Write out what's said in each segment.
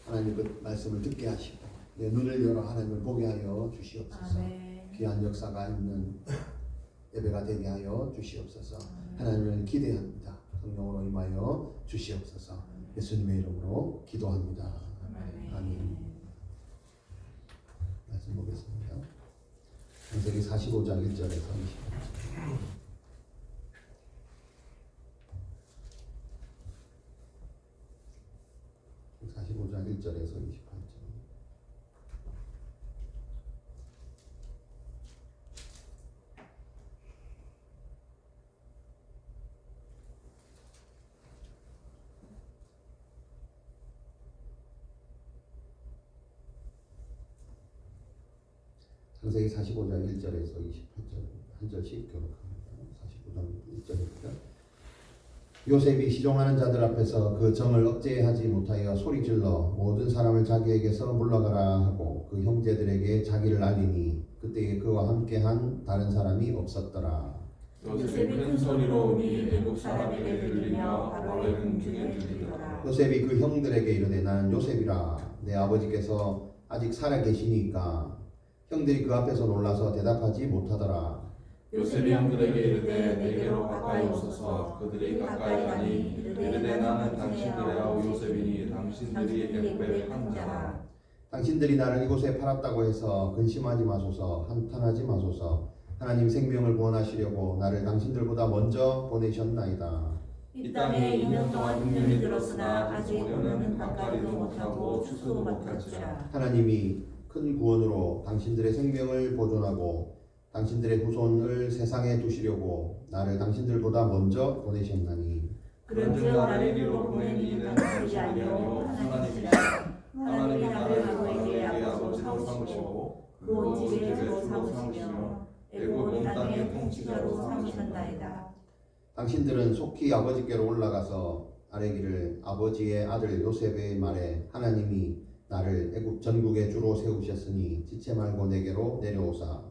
하나님 그 말씀을 듣게 하시고 내 눈을 열어 하나님을 보게 하여 주시옵소서. 아멘. 귀한 역사가 있는 예배가 되게 하여 주시옵소서. 하나님을 기대합니다. 성령으로 임하여 주시옵소서. 예수님의 이름으로 기도합니다. 아멘. 말씀 보겠습니다. 창세기 45장 1절에서 20절. (45장 1절에서 28절) 창세기 45장 1절에서 28절 한 절씩 교독합니다. 45장 1절입니다. 요셉이 시종하는 자들 앞에서 그 정을 억제하지 못하여 소리질러 모든 사람을 자기에게서 물러가라 하고 그 형제들에게 자기를 알리니 그때에 그와 함께한 다른 사람이 없었더라. 요셉이 큰 소리로 우니 애국 사람에게 들리며 바로의 궁중에 들리더라. 요셉이 그 형들에게 이르되 나는 요셉이라 내 아버지께서 아직 살아 계시니까. 형들이 그 앞에서 놀라서 대답하지 못하더라. 요셉이 형들에게 이르되 내게로 가까이 오소서. 그들이 가까이 가니 이르되 나는 당신들의 아우 요셉이니 당신들이 애굽의 한 자라. 당신들이 나를 이곳에 팔았다고 해서 근심하지 마소서. 한탄하지 마소서. 하나님 생명을 구원하시려고 나를 당신들보다 먼저 보내셨나이다. 이 땅에 2년 동안 흉년이 들었으나 아직 오늘은 가까이도 못하고 추수도 못할지라. 하나님이 큰 구원으로 당신들의 생명을 보존하고 당신들의 후손을 세상에 두시려고 나를 당신들보다 먼저 보내셨나니. 그런즉 나를 이리로 보내니 이는 당신이 아니요 하나님이라. 하나님이 나를 아버지에게 아버지로 삼으시고 그 온 집의 주로 삼으시며 애굽 온 땅의 통치자로 삼으셨나이다. 당신들은 속히 아버지께로 올라가서 아뢰기를 아버지의 아들 요셉의 말에 하나님이 나를 애굽 전국의 주로 세우셨으니 지체 말고 내게로 내려오사.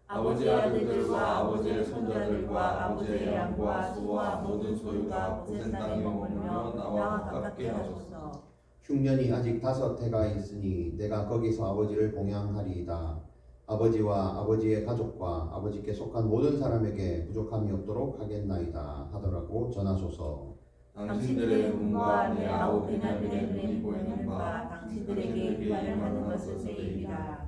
아버지의 아들들과 아버지의 손자들과 아버지의 양과 소와 모든 소유가 고센 땅에 머물며 나와 가깝게 하소서. 흉년이 아직 5해가 있으니 내가 거기서 아버지를 봉양하리이다. 아버지와 아버지의 가족과 아버지께 속한 모든 사람에게 부족함이 없도록 하겠나이다 하더라고 전하소서. 당신들의 눈과 내 아우 베냐민의 눈이 보이는 바 당신들에게 이 말을 하는 것은 내 입이라.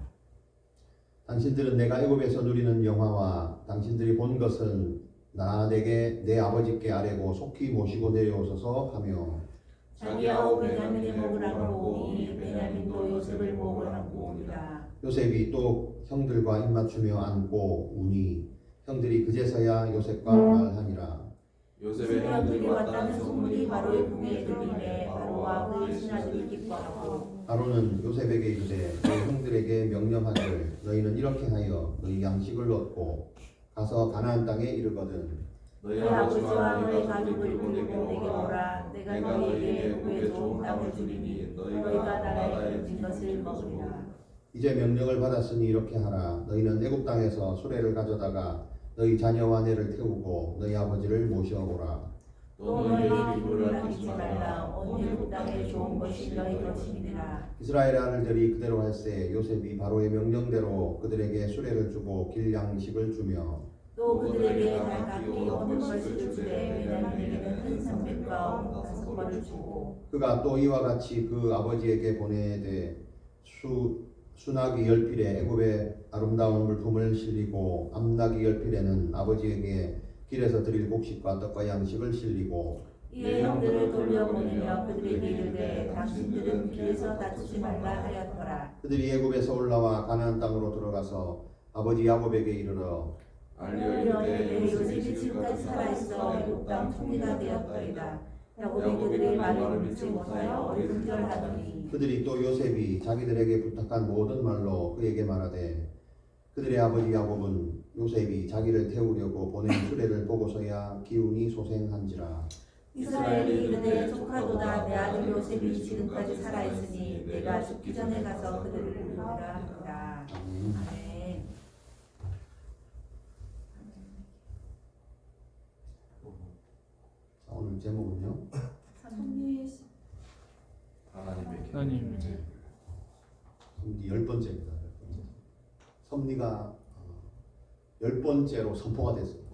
당신들은 내가 애굽에서 누리는 영화와 당신들이 본 것은 내게 내 아버지께 아뢰고 속히 모시고 내려오소서 하며 자기 아우 베냐민의 목을 안고 오니 베냐민도 요셉을 목을 안고 오니라. 요셉이 또 형들과 입맞추며 안고 우니 형들이 그제서야 요셉과 말하니라. 요셉의 형들이 왔다는 소문이 바로의 궁에 들리매 바로와 그의 신하들이 기뻐하고 아론은 요셉에게 이르되 너희 형들에게 명령하기를 너희는 이렇게 하여 너희 양식을 얻고 가서 가나안 땅에 이르거든 너희 아버지와 너희 가족을 들고 내게 오라. 내가 너희에게 애굽의 좋은 땅을 주리니 너희가 나라에 진 것을 먹으리라. 이제 명령을 받았으니 이렇게 하라. 너희는 애굽 땅에서 수레를 가져다가 너희 자녀와 내를 태우고 너희 아버지를 모셔오라. 또 너희의 기부를 아끼지 말라. 온 애굽 땅에 좋은 것이 너희 것이니라. 이스라엘의 아들들이 그대로 할세 요셉이 바로의 명령대로 그들에게 수레를 주고 길 양식을 주며 또 그들에게 각각 얻은 것을 주되 베냐민에게는 한 300과 500을 주고 그가 또 이와 같이 그 아버지에게 보내되 수나기 열필에 애굽의 아름다운 물품을 실리고 암나기 열필에는 아버지에게 길에서 드릴 곡식과 떡과 양식을 실리고 이에 형들을 돌려보내며 그들에게 이르되 당신들은 길에서 다투지 말라 하였더라. 그들이 애굽에서 올라와 가나안 땅으로 들어가서 아버지 야곱에게 이르러 알려 이르되 요셉이 지금까지 살아있어 애굽 땅 총리가 되었더이다. 야곱이 그들의 말을 믿지 못하여 어리둥절하더니 그들이 또 요셉이 자기들에게 부탁한 모든 말로 그에게 말하되 그들의 아버지 야곱은 요셉이 자기를 태우려고 보낸 수레를 보고서야 기운이 소생한지라. 이스라엘이 이르되 조카도다. 내 아들 요셉이 지금까지 살아있으니 내가 죽기 전에 가서 그들을 부르리라 하니라. 아멘. 오늘 제목은요. 하나님의 하나님의 하나님 섭리 10번째입니다. 10번째. 섭리가 10번째로 선포가 됐습니다.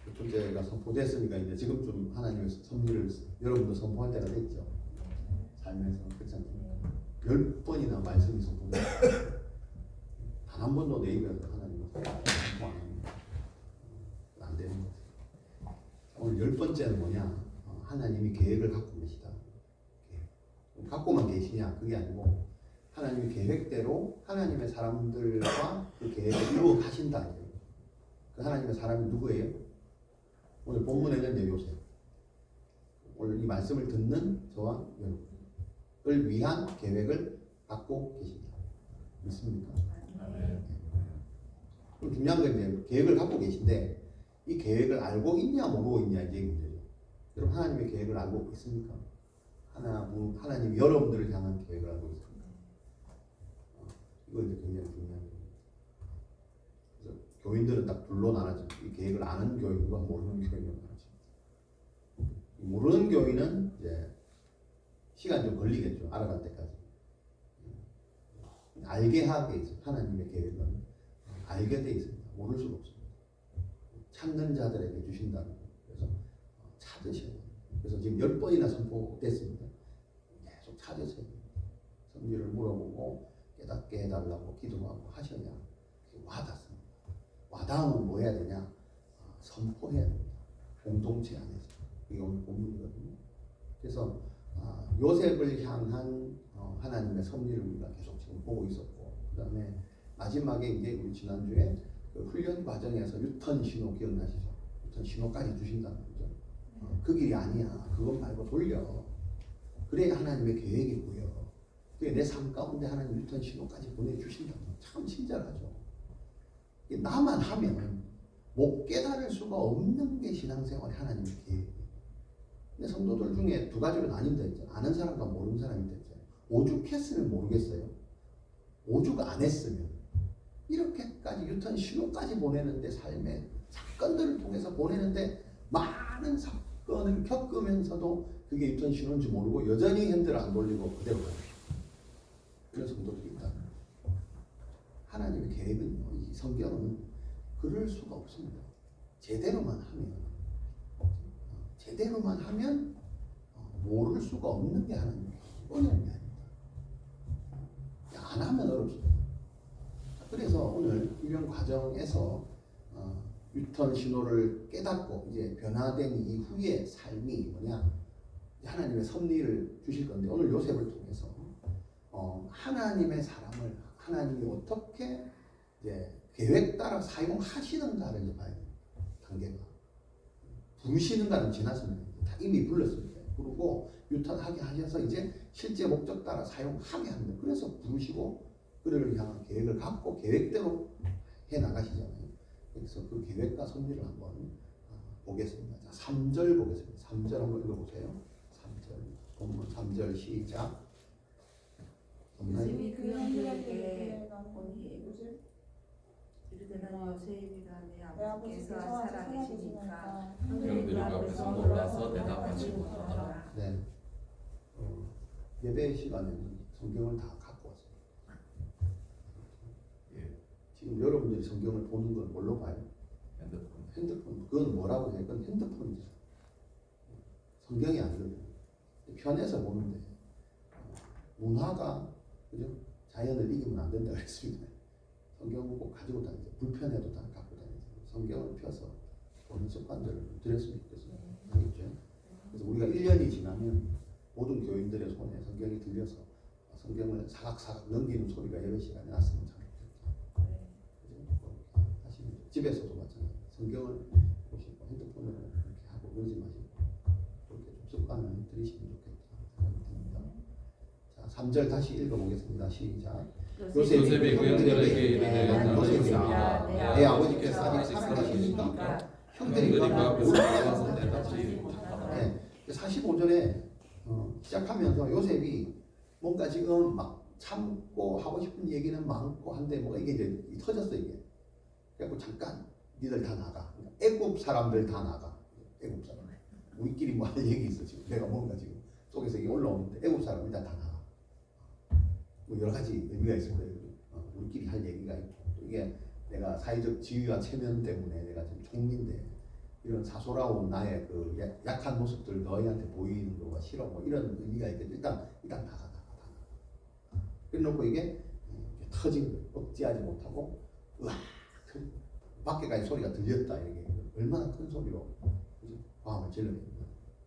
첫 번째가 선포됐으니까 이제 지금쯤 하나님의 섭리를 여러분도 선포할 때가 됐죠. 삶에서 그렇지 않습니까? 10번이나 말씀이 선포됐어요. 단 한 번도 내 입에서 하나님을 선포 안 합니다. 안 되는 거죠. 오늘 10번째는 뭐냐? 하나님이 계획을 갖고 계시다. 갖고만 계시냐? 그게 아니고 하나님의 계획대로 하나님의 사람들과 그 계획을 이루어 가신다. 그 하나님의 사람이 누구예요? 오늘 본문에는 요셉. 오늘 이 말씀을 듣는 저와 여러분을 위한 계획을 갖고 계신다. 믿습니까? 그럼 중요한 건 이제 계획을 갖고 계신데 이 계획을 알고 있냐 모르고 있냐 이제 문제죠. 여러분 하나님의 계획을 알고 있습니까? 하나님이 여러분들을 향한 계획을 알고 있습니다. 이거 이제 굉장히 중요한 거예요. 그래서 교인들은 딱 둘로 나눠져. 이 계획을 아는 교인과 모르는 교인으로 나눠집니다. 모르는 교인은 이제 시간 좀 걸리겠죠. 알아갈 때까지. 알게 하게 있어요. 하나님의 계획은 알게 돼 있습니다. 모를 수가 없습니다. 찾는 자들에게 주신다는 거예요. 그래서 찾으셔야 돼요. 그래서 지금 10번이나 선포됐습니다. 계속 찾으셔야 돼요. 성질을 물어보고 깨닫게 해달라고 기도하고 하셔야 와닿습니다. 와닿으면 뭐 해야 되냐? 선포해야 됩니다. 공동체 안에서. 이게 오늘 본문이거든요. 그래서 요셉을 향한 하나님의 섭리를 우리가 계속 지금 보고 있었고, 그 다음에 마지막에 이제 우리 지난주에 그 훈련 과정에서 유턴 신호 기억나시죠? 유턴 신호까지 주신다는 거죠. 그 길이 아니야. 그것 말고 돌려. 그래야 하나님의 계획이고요. 그게 내 삶 가운데 하나님 유턴 신호까지 보내주신다는 거 참 친절하죠. 나만 하면 못 깨달을 수가 없는 게 신앙생활의 하나님의 계획이에요. 근데 성도들 중에 두 가지로 나뉜다 했죠. 아는 사람과 모르는 사람이 됐죠. 오죽했으면 모르겠어요. 오죽 안 했으면 이렇게까지 유턴 신호까지 보내는데 삶의 사건들을 통해서 보내는데 많은 사건을 겪으면서도 그게 유턴 신호인지 모르고 여전히 핸들을 안 돌리고 그대로 가요. 그런 성도들이 있다. 하나님의 계획은요, 이 성경은 그럴 수가 없습니다. 제대로만 하면 모를 수가 없는 게 하나님의 어려움이 아닙니다. 안 하면 어렵습니다. 그래서 오늘 이런 과정에서 유턴 신호를 깨닫고 이제 변화된 이후의 삶이 뭐냐? 하나님의 섭리를 주실 건데 오늘 요셉을 통해서 하나님의 사람을 하나님이 어떻게 이제 계획 따라 사용하시는가를 이제 봐야 돼요. 단계가 부르시는가는 지났습니다. 다 이미 불렀습니다. 그리고 유턴하게 하셔서 이제 실제 목적 따라 사용하게 합니다. 그래서 부르시고 그를 향한 계획을 갖고 계획대로 해 나가시잖아요. 그래서 그 계획과 섭리를 한번 보겠습니다. 자, 3절 보겠습니다. 3절 한번 읽어보세요. 3절 본문 3절 시작. 요셉이 그 형들에게 보니 이르되는 요셉이라 내 아버지께서 살아계시니까 형들이 그 앞에서 놀라서 대답하지 못하더라. 네. 예배 시간에는 성경을 다 갖고 왔어요. 지금 여러분들이 성경을 보는 건 뭘로 봐요? 핸드폰. 그건 뭐라고 해요? 그건 핸드폰이죠. 성경이 아니거든요. 편해서 보는데 문화가 그죠? 자연을 이기면 안 된다 그랬습니다. 성경은 꼭 가지고 다니죠. 불편해도 다 갖고 다니죠. 성경을 펴서 보는 습관들을 들였으면 좋겠습니다. 알겠죠? 그래서 우리가 1년이 지나면 모든 교인들의 손에 성경이 들려서 성경을 사각사각 넘기는 소리가 여러 시간에 났으면 참 좋겠죠. 하시면 집에서도 마찬가지예요. 성경을 보시고 핸드폰을 이렇게 하고 그러지 마시고 그렇게 좀 습관을 들이시면 좋겠다 생각이 듭니다. 자, 3절 다시 읽어보겠습니다. 시작. 요셉이 그 형들에게 이르되 나는 요셉이라 내 아버지께서 아직 살아계시니까 형들이 그 앞에서 놀라서 대답하지 못하더라. 45절에 시작하면서 요셉이 뭔가 지금 막 참고 하고 싶은 얘기는 많고 한데 뭐가 이게 이제 터졌어 이게. 그래갖고 잠깐 니들 다 나가. 애굽 사람들 다 나가. 애굽 사람. 우리끼리 뭐 할 얘기 있어 지금. 내가 뭔가 지금 속에서 이게 올라오는데 애국 사람 일단 다 나가. 뭐 여러 가지 의미가 있을 거예요. 우리끼리 할 얘기가 있고 또 이게 내가 사회적 지위와 체면 때문에 내가 지금 총리인데 이런 사소라운 나의 그 약한 모습들 너희한테 보이는 거가 싫어 뭐 이런 의미가 있겠죠. 일단 다 나가. 그래놓고 이게 터진 거예요. 억제하지 못하고 으악 밖에까지 소리가 들렸다. 이게 얼마나 큰 소리로 마음을 질러냈나.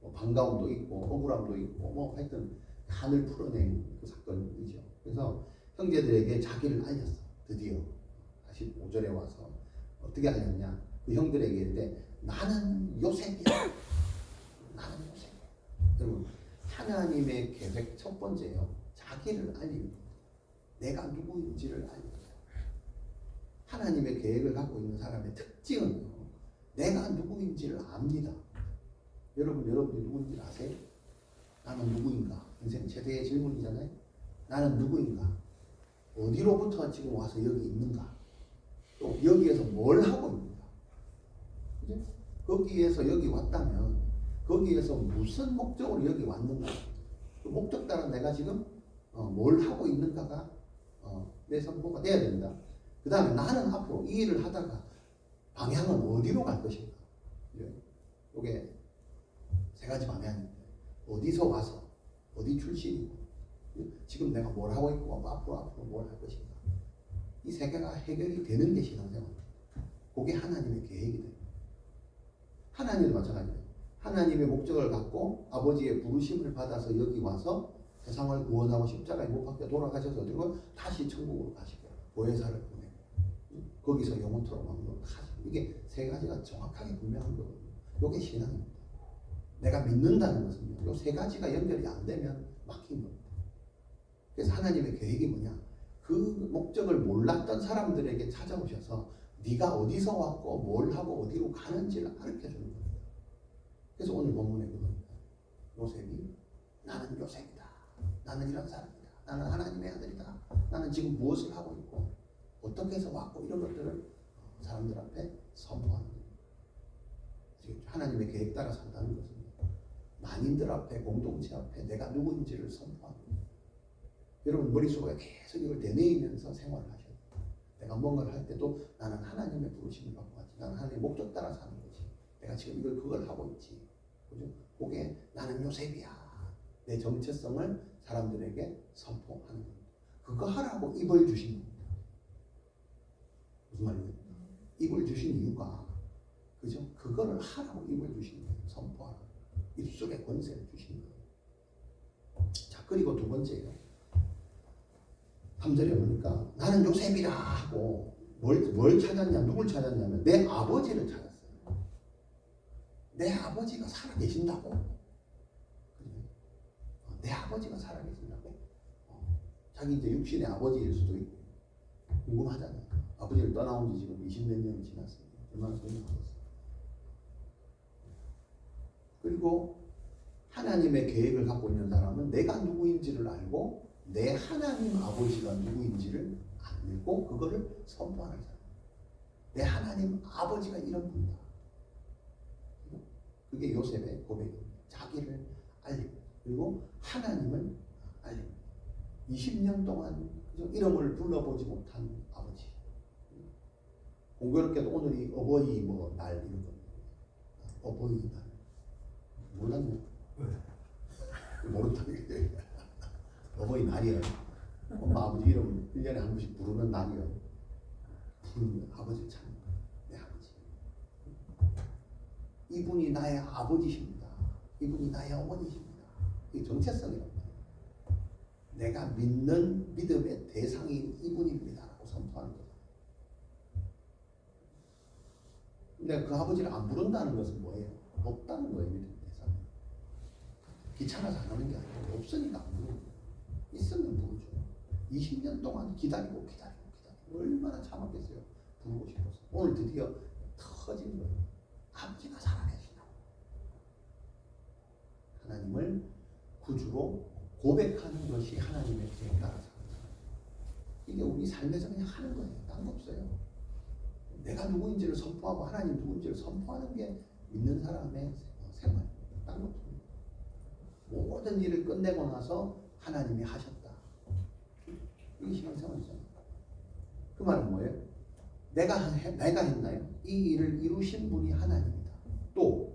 뭐 반가움도 있고 억울함도 있고 뭐 하여튼 한을 풀어낸 그 사건이죠. 그래서 형제들에게 자기를 알렸어. 드디어 다시 5절에 와서 어떻게 알렸냐. 그 형들에게 이르되 나는 요셉이야. 나는 요셉이야. 여러분 하나님의 계획 첫 번째요. 자기를 알리는 것. 내가 누구인지를 알리는 것. 하나님의 계획을 갖고 있는 사람의 특징은요. 내가 누구인지를 압니다. 여러분이 누구인지 아세요? 나는 누구인가? 인생 최대의 질문이잖아요. 나는 누구인가? 어디로부터 지금 와서 여기 있는가? 또 여기에서 뭘 하고 있는가? 그죠? 거기에서 여기 왔다면 거기에서 무슨 목적으로 여기 왔는가? 그 목적 따라 내가 지금 뭘 하고 있는가가 내 선포가 돼야 된다. 그 다음에 나는 앞으로 이 일을 하다가 방향은 어디로 갈 것인가? 이게 세 가지 방향인데 어디서 와서 어디 출신이고 지금 내가 뭘 하고 있고 앞으로 뭘 할 것인가? 이 세 개가 해결이 되는 게 신앙생활입니다. 그게 하나님의 계획이 됩니다. 하나님도 마찬가지예요. 하나님의 목적을 갖고 아버지의 부르심을 받아서 여기 와서 세상을 구원하고 십자가에 못 박혀 돌아가셔서 그리고 다시 천국으로 가시고 보혜사를 보내고 거기서 영원토록 왕노릇 하시고 이게 세 가지가 정확하게 분명한 거거든요. 이게 신앙입니다. 내가 믿는다는 것은요. 이 세 가지가 연결이 안 되면 막힌 겁니다. 그래서 하나님의 계획이 뭐냐? 그 목적을 몰랐던 사람들에게 찾아오셔서 네가 어디서 왔고 뭘 하고 어디로 가는지를 가르쳐 주는 겁니다. 그래서 오늘 본문에 그겁니다. 요셉이 나는 요셉이다. 나는 이런 사람이다. 나는 하나님의 아들이다. 나는 지금 무엇을 하고 있고 어떻게 해서 왔고 이런 것들을 사람들 앞에 선포하는 겁니다. 하나님의 계획 따라 산다는 것은 만인들 앞에 공동체 앞에 내가 누구인지를 선포하는 겁니다. 여러분 머릿속에 계속 이걸 되뇌이면서 생활을 하셔야 돼요. 내가 뭔가를 할 때도 나는 하나님의 부르심을 받고 왔지. 나는 하나님의 목적 따라 사는 거지. 내가 지금 그걸 하고 있지. 그죠? 그게 나는 요셉이야. 내 정체성을 사람들에게 선포하는 겁니다. 그거 하라고 입을 주신 겁니다. 무슨 말이에요? 입을 주신 이유가 그죠? 그거를 하라고 입을 주신 거예요. 선포하라. 입술의 권세를 주신 거예요. 자, 그리고 두 번째요. 3절에 보니까 나는 요셉이라 하고 뭘 찾았냐, 누굴 찾았냐면 내 아버지를 찾았어요. 내 아버지가 살아계신다고? 내 아버지가 살아계신다고? 자기 이제 육신의 아버지일 수도 있고 궁금하잖아요. 아버지를 떠나온 지 지금 20몇 년이 지났습니다. 얼마나 소용이 없었어요. 그리고 하나님의 계획을 갖고 있는 사람은 내가 누구인지를 알고 내 하나님 아버지가 누구인지를 알고 그거를 선포하는 사람. 내 하나님 아버지가 이런 분이다. 그게 요셉의 고백입니다. 자기를 알리고 그리고 하나님을 알리고 20년 동안 이름을 불러보지 못한 아버지. 공교롭게도 오늘이 어버이 날 이런 겁니다. 어버이날. 몰랐네. 모른다는 게 어버이날이에요. 엄마 아버지 이름 1년에 한 번씩 부르는 날이에요. 부르는 아버지 참 내 아버지. 이분이 나의 아버지십니다. 이분이 나의 어머니십니다. 이 정체성이랍니다. 내가 믿는 믿음의 대상인 이분입니다. 라고 선포하는 거죠. 근데 그 아버지를 안 부른다는 것은 뭐예요? 없다는 거예요. 믿음의 대상이. 귀찮아서 안 하는 게 아니고 없으니까 안 부르는 거예요. 있으면 부르죠. 20년 동안 기다리고 얼마나 참았겠어요. 부르고 싶어서. 오늘 드디어 터진 거예요. 아버지가 살아계시다고. 하나님을 구주로 고백하는 것이 하나님의 계획 따라서 이게 우리 삶에서 그냥 하는 거예요. 딴 거 없어요. 내가 누구인지를 선포하고 하나님 누구인지를 선포하는 게 믿는 사람의 생활. 딴 거 없습니다. 모든 일을 끝내고 나서 하나님이 하셨다. 이게 신앙생활이잖아요. 그 말은 뭐예요? 내가 했나요? 이 일을 이루신 분이 하나님이다. 또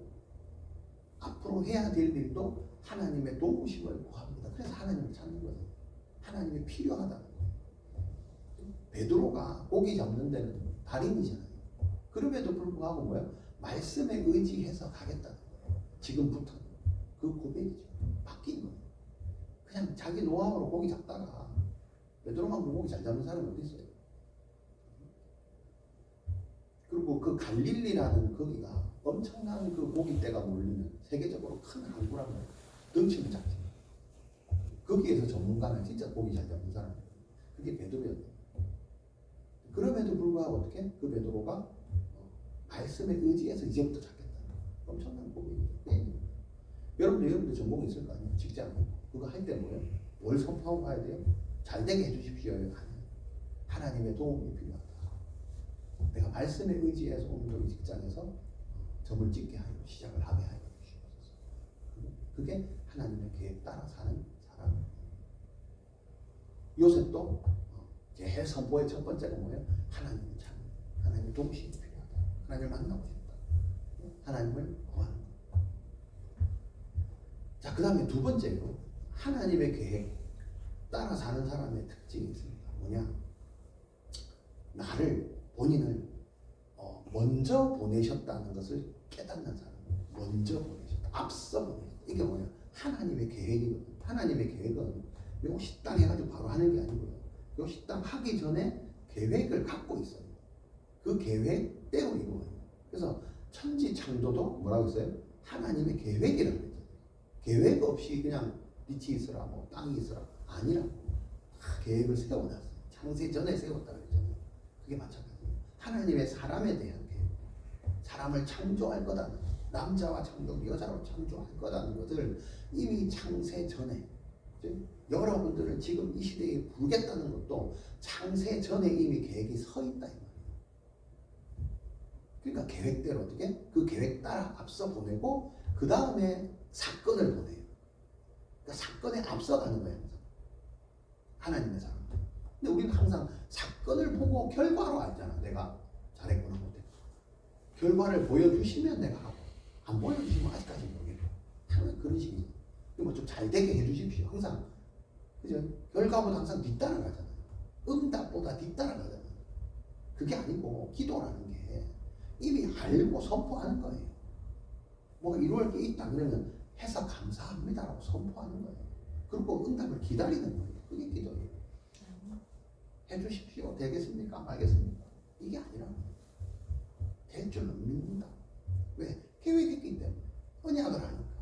앞으로 해야 될 일도 하나님의 도우심을 구합니다. 그래서 하나님을 찾는 거예요. 하나님이 필요하다는 거예요. 베드로가 고기 잡는 데는 달인이잖아요. 그럼에도 불구하고 뭐예요? 말씀에 의지해서 가겠다는 거예요. 지금부터 그 고백이죠. 바뀐 거예요. 그냥 자기 노하우로 고기 잡다가 베드로만큼 고기 잘 잡는 사람이 어디 있어요? 그리고 그 갈릴리라는 거기가 엄청난 그 고깃대가 몰리는 세계적으로 큰 항구란 말이에요. 덩치는 작지. 거기에서 전문가는 진짜 고기 잘 잡는 사람이에요. 그게 베드로였어요. 그럼에도 불구하고 어떻게? 그 베드로가 말씀에 의지해서 이제부터 잡겠다. 엄청난 고백이에요. 네. 여러분도 전공이 있을 거 아니에요. 직장. 그거 할 때 뭐예요? 뭘 선포하고 가야 돼요? 잘 되게 해주십시오. 아니에요. 하나님의 도움이 필요하다. 내가 말씀에 의지해서 오늘도 이 직장에서 점을 찍게 하고 시작을 하게 하여 주시옵소서. 그게 하나님의 계획 따라 사는 사람이에요. 요셉도 제일 선포의 첫 번째가 뭐예요? 하나님을 찾는, 하나님의 도우심이 필요하다. 하나님을 만나고 싶다. 하나님을 구하는 것. 자, 그 다음에 두 번째로 하나님의 계획 따라 사는 사람의 특징이 있습니다. 뭐냐? 나를, 본인을 먼저 보내셨다는 것을 깨닫는 사람. 먼저 보내셨다. 앞서 보내셨다. 이게 뭐냐? 하나님의 계획이거든요. 하나님의 계획은 요 식당 해가지고 바로 하는 게 아니고요. 요 식당 하기 전에 계획을 갖고 있어요. 그 계획대로 이루어요. 그래서 천지 창조도 뭐라고 했어요? 하나님의 계획이라고 했잖아요. 계획 없이 그냥 빛이 있으라, 뭐 땅이 있으라 아니라고. 계획을 세워놨어요. 창세 전에 세웠다고 했잖아요. 그게 마찬가지예요. 하나님의 사람에 대한 계획, 사람을 창조할 거다는, 남자와 창조, 여자로 창조할 거다는 것을 이미 창세 전에, 여러분들을 지금 이 시대에 부르겠다는 것도 창세 전에 이미 계획이 서 있다 이 말이에요. 그러니까 계획대로 어떻게? 그 계획 따라 앞서 보내고 그 다음에 사건을 보내요. 그러니까 사건에 앞서가는 거예요. 하나님의 사람. 근데 우리는 항상 사건을 보고 결과로 알잖아. 내가 잘했구나 못했구나. 결과를 보여주시면 내가 하고, 안 보여주시면 아직까지 모르겠고. 항상 그런 식이죠. 뭐 좀 잘 되게 해주십시오. 항상 그죠? 결과보다 항상 뒤따라가잖아요. 응답보다 뒤따라가잖아요. 그게 아니고 기도라는 게 이미 알고 선포하는 거예요. 뭐가 이루어질 게 있다 그러면 해서 감사합니다라고 선포하는 거예요. 그리고 응답을 기다리는 거예요. 그게 기도예요. 해주십시오. 되겠습니까? 말겠습니까? 이게 아니라 될 줄은 믿는다. 왜? 계획했기 때문에. 언약을 하니까.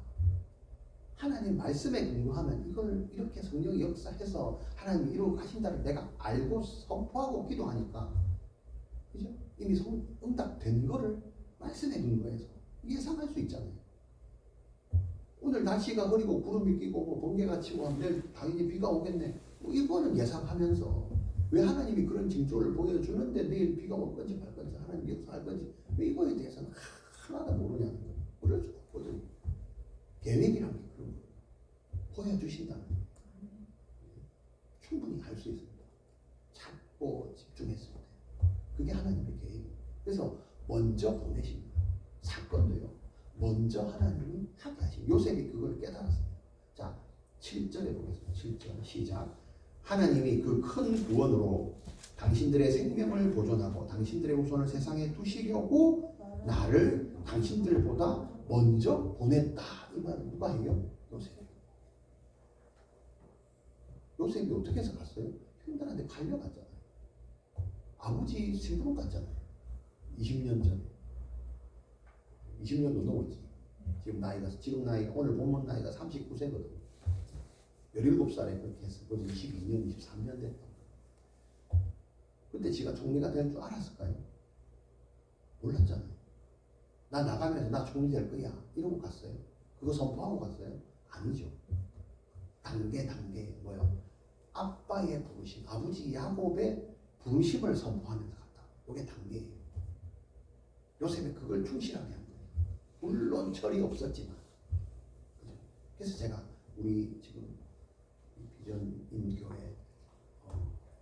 하나님 말씀에 근거하면 이걸 이렇게 성령이 역사해서 하나님이 이루어 가신다를 내가 알고 선포하고 기도하니까, 그죠? 이미 응답된 거를 말씀에 근거해서 예상할 수 있잖아요. 오늘 날씨가 흐리고 구름이 끼고 뭐 번개가 치고 하면 내일 당연히 비가 오겠네. 뭐 이거는 예상하면서 왜 하나님이 그런 징조를 보여주는데 내일 비가 올 건지 말 건지 하나님이 역사할 건지 왜 이거에 대해서는 하나도 모르냐는 거예요. 모를 수가 없거든요. 계획이란 게 그런 거예요. 보여주신다는 거예요. 충분히 알 수 있습니다. 찾고 집중했을 때. 그게 하나님의 계획이에요. 그래서 먼저 보내십니다. 사건도요. 먼저 하나님이 하게 하신 요셉이 그걸 깨달았습니다. 자, 7절에 보겠습니다. 7절 시작. 하나님이 그 큰 구원으로 당신들의 생명을 보존하고 당신들의 후손을 세상에 두시려고 나를 당신들보다 먼저 보냈다. 이 말은 누가 해요? 요셉이. 요셉이 어떻게 해서 갔어요? 형들한테 갈려갔잖아요. 아버지 심부름 갔잖아요. 20년 전에. 20년도 넘었지. 지금 나이가 오늘 본문 나이가 39세거든. 17살에 그렇게 했어. 그래서 22년, 23년 됐다. 그때 지가 총리가 될 줄 알았을까요? 몰랐잖아요. 나 나가면서 나 총리 될 거야. 이러고 갔어요. 그거 선포하고 갔어요? 아니죠. 단계 뭐요? 아빠의 부르심, 아버지 야곱의 부르심을 선포하면서 갔다. 이게 단계예요. 요셉이 그걸 충실하게 한 거예요. 물론 철이 없었지만. 그래서 제가 우리 지금 비전 인교회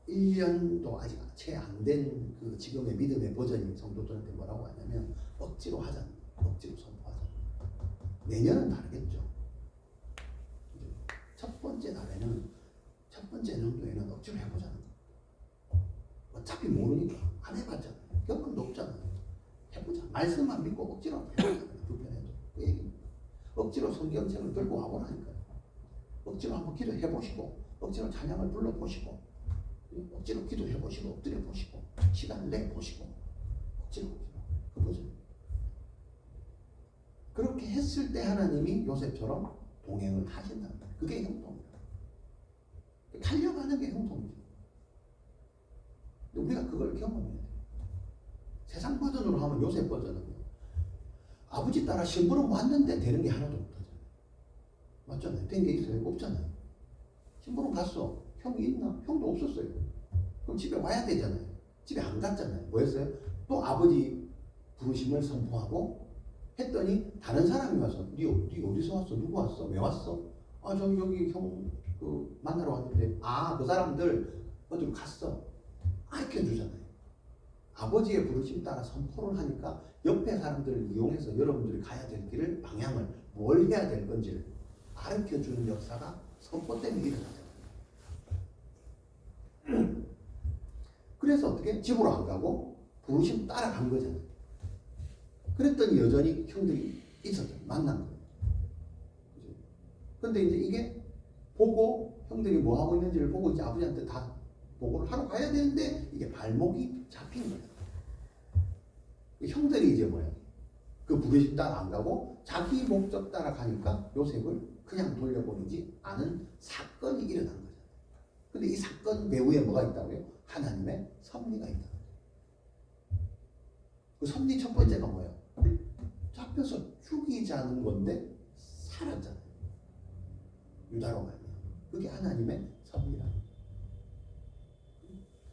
1년도 아직 채 안 된 그 지금의 믿음의 버전인 성도들한테 뭐라고 하냐면 억지로 하자, 억지로 선포하자. 내년은 다르겠죠. 첫 번째 달에는 첫 번째 년도에는 억지로 해보자는 거. 어차피 모르니까 안 해봤잖아요. 경험도 없잖아요. 해보자. 말씀만 믿고 억지로 해보자. 불편해도 그 얘기입니다. 억지로 성경책을 들고 와보라니까요. 억지로 한번 기도해보시고 억지로 찬양을 불러보시고 억지로 기도해보시고 엎드려보시고 시간을 내보시고 억지로 그거죠. 그렇게 했을 때 하나님이 요셉처럼 동행을 하신다는 거예요. 그게 형통이에요. 달려가는 게 형통이죠. 우리가 그걸 경험해야 돼요. 세상 버전으로 하면 요셉 버전은요. 아버지 따라 심부름 왔는데 되는 게 하나도 없잖아요. 맞잖아요. 된 게 있어요? 없잖아요. 심부름 갔어. 형이 있나? 형도 없었어요. 그럼 집에 와야 되잖아요. 집에 안 갔잖아요. 뭐 했어요? 또 아버지 부르심을 선포하고 했더니 다른 사람이 와서 네 어디서 왔어? 누구 왔어? 왜 왔어? 아, 저 여기 형 그 만나러 왔는데 아, 그 사람들 어디로 갔어? 알려주잖아요. 아버지의 부르심 따라 선포를 하니까 옆에 사람들을 이용해서 여러분들이 가야 될 길을 방향을 뭘 해야 될 건지를 가르쳐주는 역사가 선포 때문에 일어나잖아요. 그래서 어떻게 집으로 안 가고 부르심 따라간 거잖아요. 그랬더니 여전히 형들이 있었죠. 만난 거예요. 근데 이제 이게 보고 형들이 뭐 하고 있는지를 보고 이제 아버지한테 다 보고를 하러 가야 되는데 이게 발목이 잡힌 거예요. 형들이 이제 뭐야? 그 부르심 따라 안 가고 자기 목적 따라 가니까 요셉을 그냥 돌려보내지 않은 사건이 일어난 거잖아요. 근데 이 사건 배후에 뭐가 있다고요? 하나님의 섭리가 있다. 그 섭리 첫 번째가 뭐예요? 잡혀서 죽이자는 건데 살았잖아요. 유다로 말이야. 그게 하나님의 섭리라는 거예요.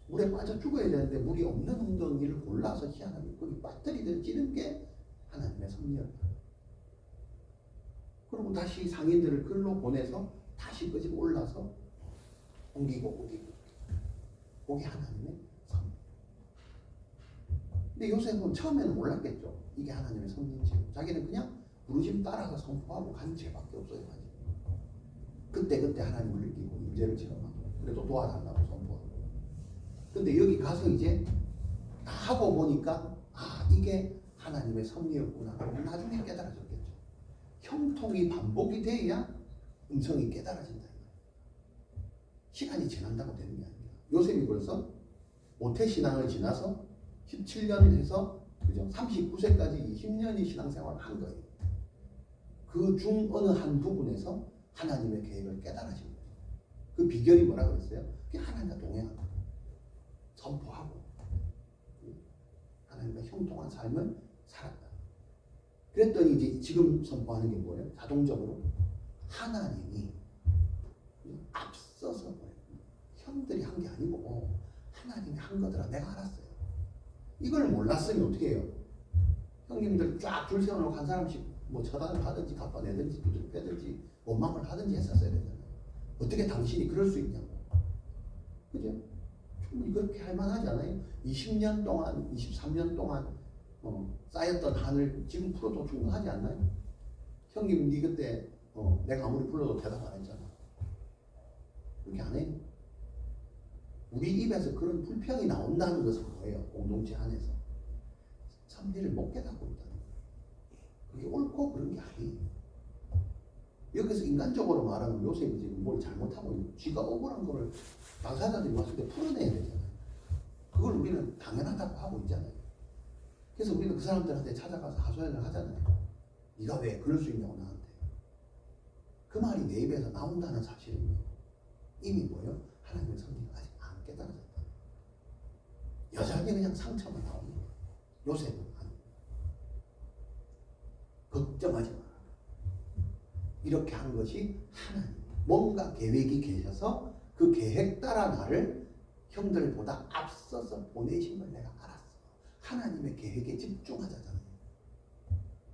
물에 빠져 죽어야 되는데 물이 없는 웅덩이를 골라서 희한하게 거기 빠뜨리듯 찌는 게 하나님의 섭리였다. 그리고 다시 상인들을 글로 보내서 다시 그 집 올라서 옮기고 그게 하나님의 섭리. 근데 요셉은 처음에는 몰랐겠죠. 이게 하나님의 섭리인지. 자기는 그냥 부르심 따라서 선포하고 간 죄밖에 없어요. 그때 하나님을 느끼고 임재를 체험하고 그래도 도와달라고 선포하고. 근데 여기 가서 이제 하고 보니까 아, 이게 하나님의 섭리였구나. 나중에 깨달아졌겠죠. 형통이 반복이 돼야 음성이 깨달아진다. 시간이 지난다고 되는 게 아닙니다. 요셉이 벌써 모태신앙을 지나서 17년을 해서 그죠? 39세까지 20년의 신앙생활을 한 거예요. 그 중 어느 한 부분에서 하나님의 계획을 깨달아진 거예요. 그 비결이 뭐라 그랬어요? 그게 하나님과 동행하는 거예요. 선포하고 하나님과 형통한 삶을 살았다. 그랬더니 이제 지금 선포하는 게 뭐예요? 자동적으로 하나님이 앞서서 뭐예요? 형들이 한 게 아니고 하나님이 한 거더라. 내가 알았어요. 이걸 몰랐으면 어떻게 해요? 형님들 쫙 줄 세워놓고 한 사람씩 뭐 처단을 하든지 갚아내든지 두드려 패든지 원망을 하든지 했었어야 되잖아요. 어떻게 당신이 그럴 수 있냐고. 그죠? 충분히 그렇게 할 만하지 않아요? 20년 동안, 23년 동안 쌓였던 한을 지금 풀어도 충분하지 않나요? 형님, 니 그때 내가 아무리 불러도 대답 안 했잖아. 그렇게 안 해요? 우리 입에서 그런 불평이 나온다는 것은 뭐예요? 공동체 안에서 섭리를 못 깨닫고 있다는 거예요. 그게 옳고 그런 게 아니에요. 여기서 인간적으로 말하면 요셉이 지금 뭘 잘못하고 있는, 쥐가 억울한 거를 당사자들이 왔을 때 풀어내야 되잖아요. 그걸 우리는 당연하다고 하고 있잖아요. 그래서 우리는 그 사람들한테 찾아가서 하소연을 하잖아요. 네가 왜 그럴 수 있냐고 나한테. 그 말이 내 입에서 나온다는 사실은요, 이미 뭐예요? 하나님의 섭리가 아직 안 깨달아졌다. 여전히 그냥 상처만 나오는 거예요. 요셉은 아니에요. 걱정하지 마라. 이렇게 한 것이 하나님. 뭔가 계획이 계셔서 그 계획 따라 나를 형들보다 앞서서 보내신 걸 내가 알았어. 하나님의 계획에 집중하자잖아요.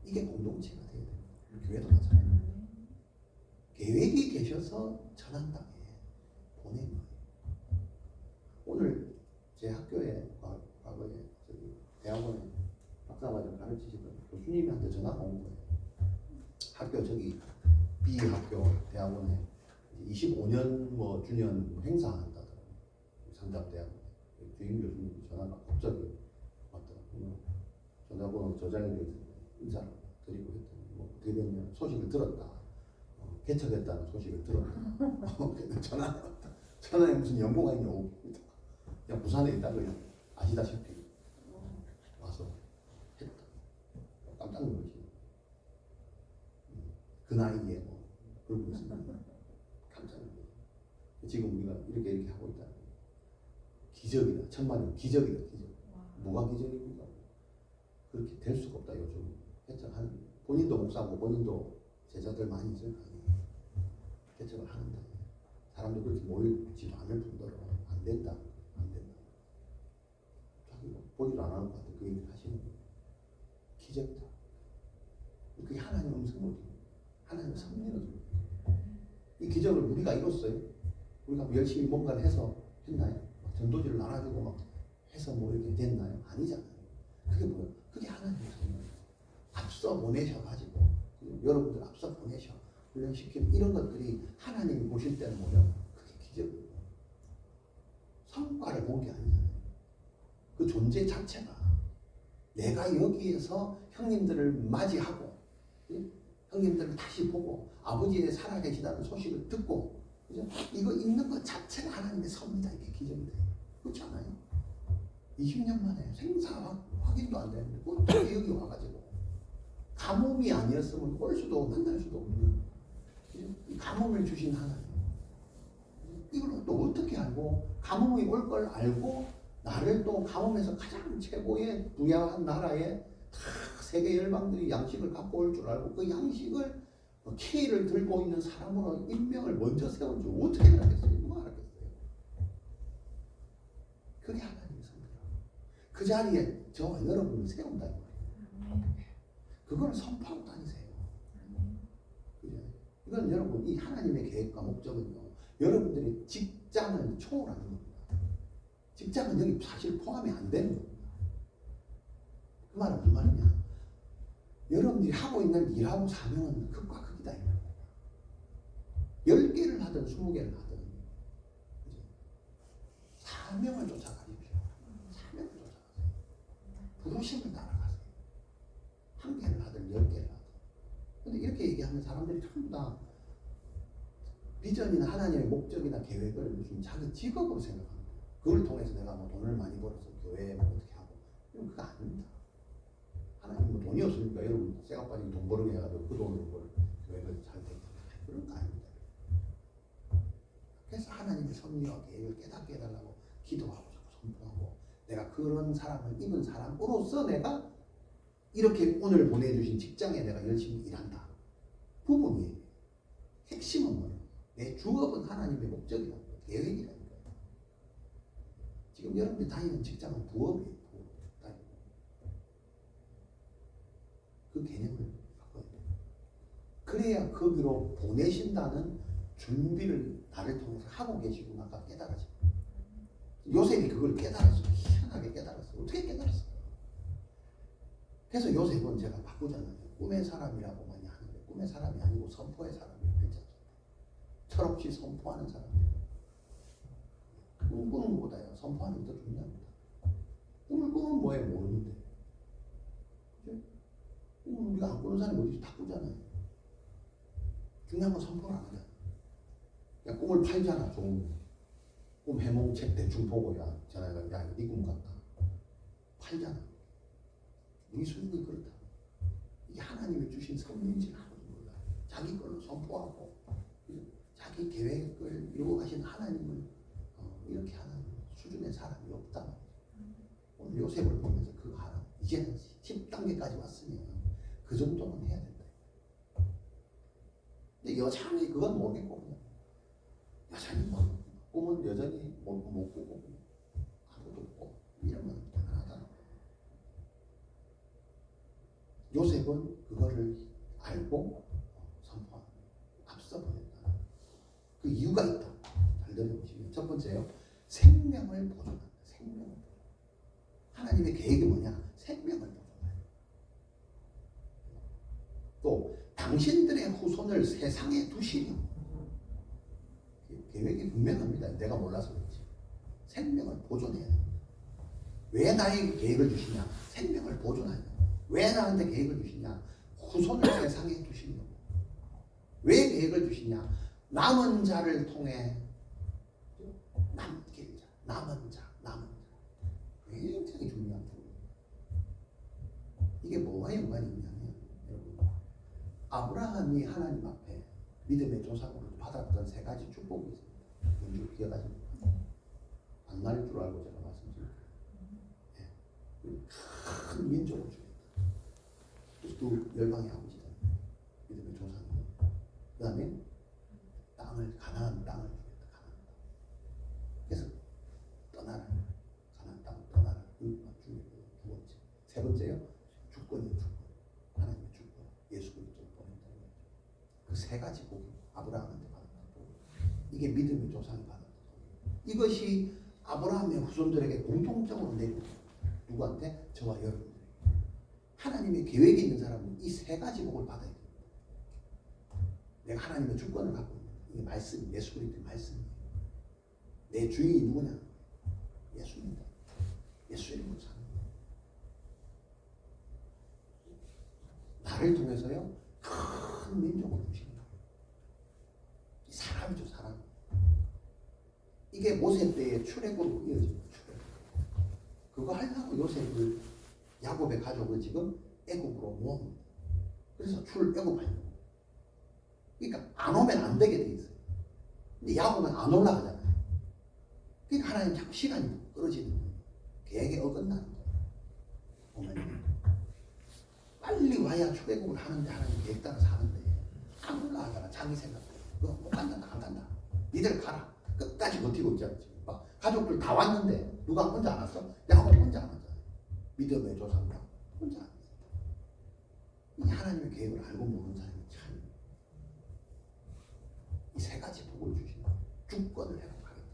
이게 공동체가 돼야 됩니다. 교회도 마찬가지예요. 계획이 계셔서 전한 땅에 보낸 거예요. 오늘 제 학교에 과거에 저기 대학원에 박사과정 가르치시던 교수님한테 전화가 온 거예요. 학교 저기 B 학교 대학원에 25년 뭐 주년 행사한다더라고요. 상담대학원 주임 교수님 전화가 갑자기 왔더라고요. 전화번호 저장이 돼 있어서 인사를 드리고 했더니 뭐 어떻게 됐냐 소식을 들었다. 개척했다는 소식을 들었다. 전화에 무슨 연고가 있냐고 그냥 부산에 있다 그냥 아시다시피 와서 했다. 깜짝 놀라시. 그 나이에 뭐 그러고 있습니다. 깜짝 놀라시. 지금 우리가 이렇게 하고 있다. 기적이다. 천만의 기적이다. 기적. 뭐가 기적입니까? 그렇게 될 수가 없다. 요즘 개척하는 본인도 목사고 본인도 제자들 많이 있을 거 아니에요. 개척을 하는데 사람도 그렇게 모이지 않을 뿐더러 안 된다. 안 된다. 자기가 보지도 안 하는 것 같아. 그 얘기를 하시는 거예요. 기적이다. 그게 하나님의 음성으로 하나님의 섭리로 이 기적을 우리가 이뤘어요. 우리가 열심히 뭔가를 해서 했나요? 막 전도지를 나눠주고 막 해서 뭐 이렇게 됐나요? 아니잖아요. 그게 뭐예요? 그게 하나님의 섭리예요. 앞서 보내셔가지고 여러분들 앞서 보내셔 훈련시키는 이런 것들이 하나님이 보실 때는 뭐예요? 그게 기적이에요. 성과를 본 게 아니잖아요. 그 존재 자체가 내가 여기에서 형님들을 맞이하고 형님들을 다시 보고 아버지의 살아계시다는 소식을 듣고 그죠? 이거 있는 것 자체가 하나님의 섭니다. 이게 기적이 돼요. 그렇지 않아요? 20년 만에 생사 확인도 안 되는데 어떻게 여기 와가지고 가뭄이 아니었으면 올 수도 만날 수도 없는 이 가뭄을 주신 하나님. 이걸 또 어떻게 알고 가뭄이 올 걸 알고 나를 또 가뭄에서 가장 최고의 부유한 나라에 다 세계 열방들이 양식을 갖고 올 줄 알고 그 양식을 키를 들고 있는 사람으로 인명을 먼저 세운 줄 어떻게 알았겠어요? 누가 알았겠어요? 그게 하나님의 섭리라고. 그 자리에 저와 여러분을 세운다 이 말이에요. 그걸 선포하고 다니세요. 그죠? 이건 여러분 이 하나님의 계획과 목적은요. 여러분들의 직장을 초월하는 겁니다. 직장은 여기 사실 포함이 안 되는 겁니다. 그 말은 무슨 말이냐? 여러분들이 하고 있는 일하고 사명은 극과 극이다. 10개를 하든 20개를 하든 사명을 쫓아가십시오. 사명을 쫓아가세요. 부르심을 따라가세요. 1개를 하든 10개를 하든. 근데 이렇게 얘기하면 사람들이 전부 다 비전이나 하나님의 목적이나 계획을 무슨 자기 직업으로 생각합니다. 그걸 통해서 내가 뭐 돈을 많이 벌어서 교회에 뭐 어떻게 하고 이건 그거 아닙니다. 하나님 뭐 돈이 없으니까 여러분 쇠가 빠지게 돈 벌게 해가지고 그 돈으로 뭘 교회를 잘 되고 그런 거 아닙니다. 그래서 하나님의 섭리와 계획을 깨닫게 해달라고 기도하고 선포하고 내가 그런 사람을 입은 사람으로서 내가 이렇게 오늘 보내주신 직장에 내가 열심히 일한다. 부분이에요. 핵심은 뭐예요? 내 주업은 하나님의 목적이라는 거예요. 계획이라는 거예요. 지금 여러분들이 다니는 직장은 부업이에요. 그 개념을 바꿔야 돼요. 그래야 거기로 보내신다는 준비를 나를 통해서 하고 계시구나가 깨달아져요. 요셉이 그걸 깨달았어요. 희한하게 깨달았어요. 어떻게 깨달았어요? 그래서 요셉은 제가 바꾸잖아요. 꿈의 사람이라고 많이 하는데 꿈의 사람이 아니고 선포의 사람이라고 했잖아요. 철없이 선포하는 사람이에요. 꿈꾸는 것보다요 선포하는 게 더 중요합니다. 꿈을 꾸면 뭐예요? 모르는데. 그죠? 꿈을 우리가 안 꾸는 사람이 어디서 다 꾸잖아요. 중요한 건 선포를 안 하잖아. 야 꿈을 팔잖아. 좋은 꿈 해몽책 대충 보고 야 전화해가 야 이거 네 꿈 같다. 팔잖아. 우리 수준이 그렇다. 이게 하나님이 주신 섭리인지 아무도 몰라. 자기 걸로 선포하고 자기 계획을 이루고 가신 하나님을 이렇게 하는 수준의 사람이 없다. 오늘 요셉을 보면서 그거 하나. 이제는 10단계까지 왔으면 그 정도는 해야 된다. 근데 여전히 그건 모르겠고 그냥 여전히 뭐 꿈은 여전히 못 꾸고 아무도 없고 이러면 대단하다. 요셉은 그거를 알고 선포하는 앞서 보냈다. 이유가 있다. 잘 들어보시면 첫 번째요. 생명을 보존한다. 생명을 보존. 하나님의 계획이 뭐냐? 생명을 보존한다. 또 당신들의 후손을 세상에 두시려. 계획이 분명합니다. 내가 몰라서 그렇지. 생명을 보존해야 돼. 왜 나에게 계획을 주시냐? 생명을 보존하냐. 왜 나한테 계획을 주시냐? 후손을 세상에 두시려고. 왜 계획을 주시냐? 남은 자를 통해 남길 자, 남은 자. 굉장히 중요한 부분입니다. 이게 뭐와 연관이 있냐면 여러분, 아브라함이 하나님 앞에 믿음의 조상으로 받았던 세 가지 축복이 있습니다. 뭔지 기억하십니까? 안 날 줄 알고 제가 말씀드릴게요. 큰 민족을 주겠다. 또 열방의 아버지다. 믿음의 조상이. 그 다음에 가나안 땅을 주겠다. 가나안 땅. 그래서 떠나라. 가나안 땅을 떠나라. 두 번째. 세 번째요. 주권이요. 주권. 하나님의 주권. 예수 그리스도를 보낸다는 거죠. 그 세 가지 복이 아브라함한테 받았던 복. 이게 믿음의 조상이 받았던 복. 이것이 아브라함의 후손들에게 공통적으로 내립니다. 누구한테? 저와 여러분들에게. 하나님의 계획이 있는 사람은 이 세 가지 복을 받아야 됩니다. 내가 하나님의 주권을 갖고 있는 이게 말씀, 예수 그리스도의 말씀이에요. 내 주인이 누구냐? 예수입니다. 예수 이름으로 사는 거예요. 나를 통해서요 큰 민족을 주시는 거예요. 이 사람이죠, 사람. 이게 모세 때의 출애굽으로 이어집니다. 출애굽. 그거 하려고 요셉을 야곱의 가족을 지금 애굽으로 모읍니다. 그래서 출애굽하려고. 그러니까 안 오면 안 되게 돼 있어요. 근데 야곱은 안 올라가잖아요. 그러니까 하나님 자꾸 시간이 끌어지는 거예요. 계획에 어긋나는 거예요. 보면 빨리 와야 출애굽을 하는데 하나님 계획 따라 사는데 안 올라가잖아. 자기 생각대로. 그거 못 간다, 안 간다. 니들 가라. 끝까지 버티고 있잖아. 지금 막 가족들 다 왔는데 누가 혼자 안 왔어? 야곱 혼자 안 왔잖아. 믿음의 조상이라 혼자 안 왔어. 이 하나님의 계획을 알고 모르는 사람이 참 이 세 가지 복을 주신다. 주권을 회복하겠다.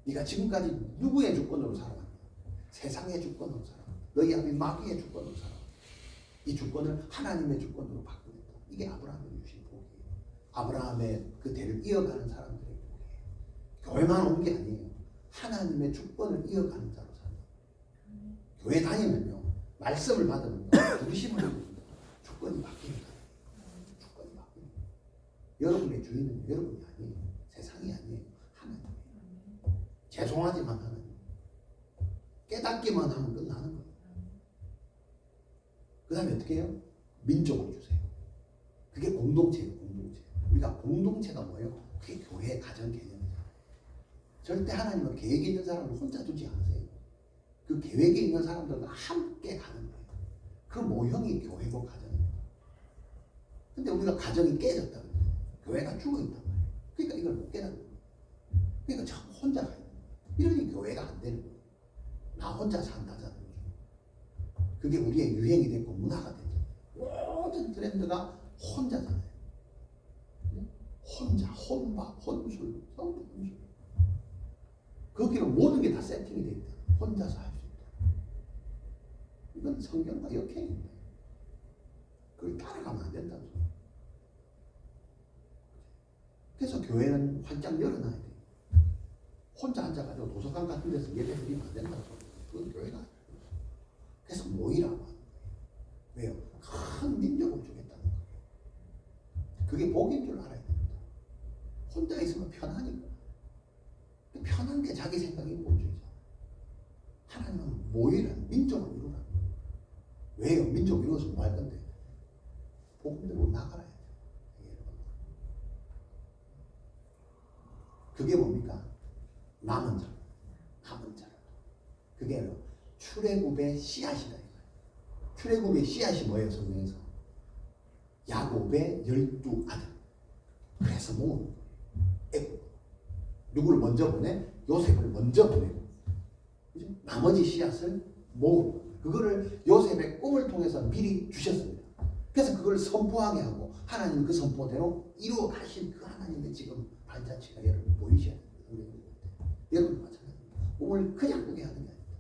네가 지금까지 누구의 주권으로 살아왔냐? 세상의 주권으로 살아왔다. 너희 아비 마귀의 주권으로 살아왔다. 이 주권을 하나님의 주권으로 바꾸겠다. 이게 아브라함이 주신 복이에요. 아브라함의 그 대를 이어가는 사람들의 복이에요. 교회만 온 게 아니에요. 하나님의 주권을 이어가는 자로 산다. 교회 다니면요 말씀을 받으면 부르심을 받습니다. 주권이 바뀝니다. 주권이 바뀝니다. 여러분의 주인은 여러분이 아니에요. 세상이 아니에요. 하나님이에요. 죄송하지만 하나님. 깨닫기만 하면 끝나는 거예요. 그 다음에 어떻게 해요? 민족을 주세요. 그게 공동체예요. 공동체. 우리가 공동체가 뭐예요? 그게 교회의 가정 개념이잖아요. 절대 하나님은 계획이 있는 사람을 혼자 두지 않으세요. 그 계획이 있는 사람들과 함께 가는 거예요. 그 모형이 교회고 가정입니다. 근데 우리가 가정이 깨졌다는 거예요. 교회가 죽어있단 말이에요. 그러니까 이걸 못 깨닫는 거예요. 그러니까 자꾸 혼자 가요. 이러니 교회가 안 되는 거예요. 나 혼자 산다잖아요. 그게 우리의 유행이 됐고 문화가 됐잖아요. 모든 트렌드가 혼자잖아요. 혼자, 혼밥, 혼술, 성도 혼술. 거기로 모든 게 다 세팅이 되어 있다. 혼자서 할 수 있다. 이건 성경과 역행입니다. 그걸 따라가면 안 된다는 소리예요. 그래서 교회는 활짝 열어놔야 돼요. 혼자 앉아가지고 도서관 같은 데서 예배 드리면 안 된다는 소리예요. 그건 교회가 아니에요. 그래서 모이라고 하는 거예요. 왜요? 큰 민족을 주겠다는 거예요. 그게 복인 줄 알아야 됩니다. 혼자 있으면 편하니까. 편한 게 자기 생각이 본주의잖아요. 하나님은 모이라는 민족을 이루라는 거예요. 왜요? 민족 이루어서 뭐 할 건데? 복음 들고 나가라 해야 돼요. 그게 뭡니까? 남은 자. 남은 자. 그게 출애굽의 씨앗이다. 출애굽의 씨앗이 뭐예요? 성경에서 야곱의 12아들. 그래서 모으는 거예요. 애굽. 누구를 먼저 보내? 요셉을 먼저 보내고, 그죠? 나머지 씨앗을 모으고, 그거를 요셉의 꿈을 통해서 미리 주셨습니다. 그래서 그걸 선포하게 하고 하나님 그 선포대로 이루어 가신 그 하나님의 지금 발자취가 여러분 보이셔야 됩니다. 여러분 마찬가지입니다. 꿈을 그냥 꾸게 하는 게 아닙니다.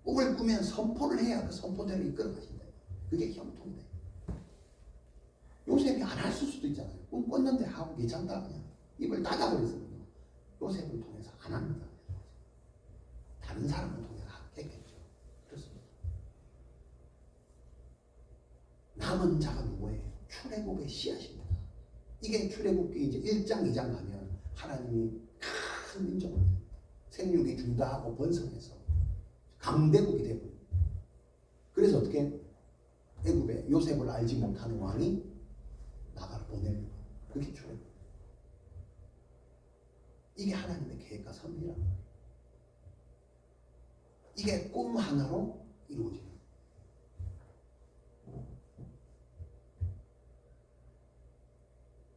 꿈을 꾸면 선포를 해야 그 선포대로 이끌어 가신다. 그게 형통이다. 요셉이 안 할 수도 있잖아요. 꿈 꿨는데 하고 괜찮다 그냥 입을 닫아버렸거든요. 요셉을 통해서 안 합니다. 다른 사람을 통해서 하겠죠. 그렇습니다. 남은 자가 누구예요? 출애굽의 씨앗입니다. 이게 출애굽기 이제 1장 2장 가면 하나님이 큰 민족을 생육이 중다하고 번성해서 강대국이 되고, 그래서 어떻게 애굽에 요셉을 알지 못하는 왕이 나가를 보내는 거예요. 그게 출애굽. 이게 하나님의 계획과 섭리라는 거예요. 이게 꿈 하나로 이루어지는 거예요.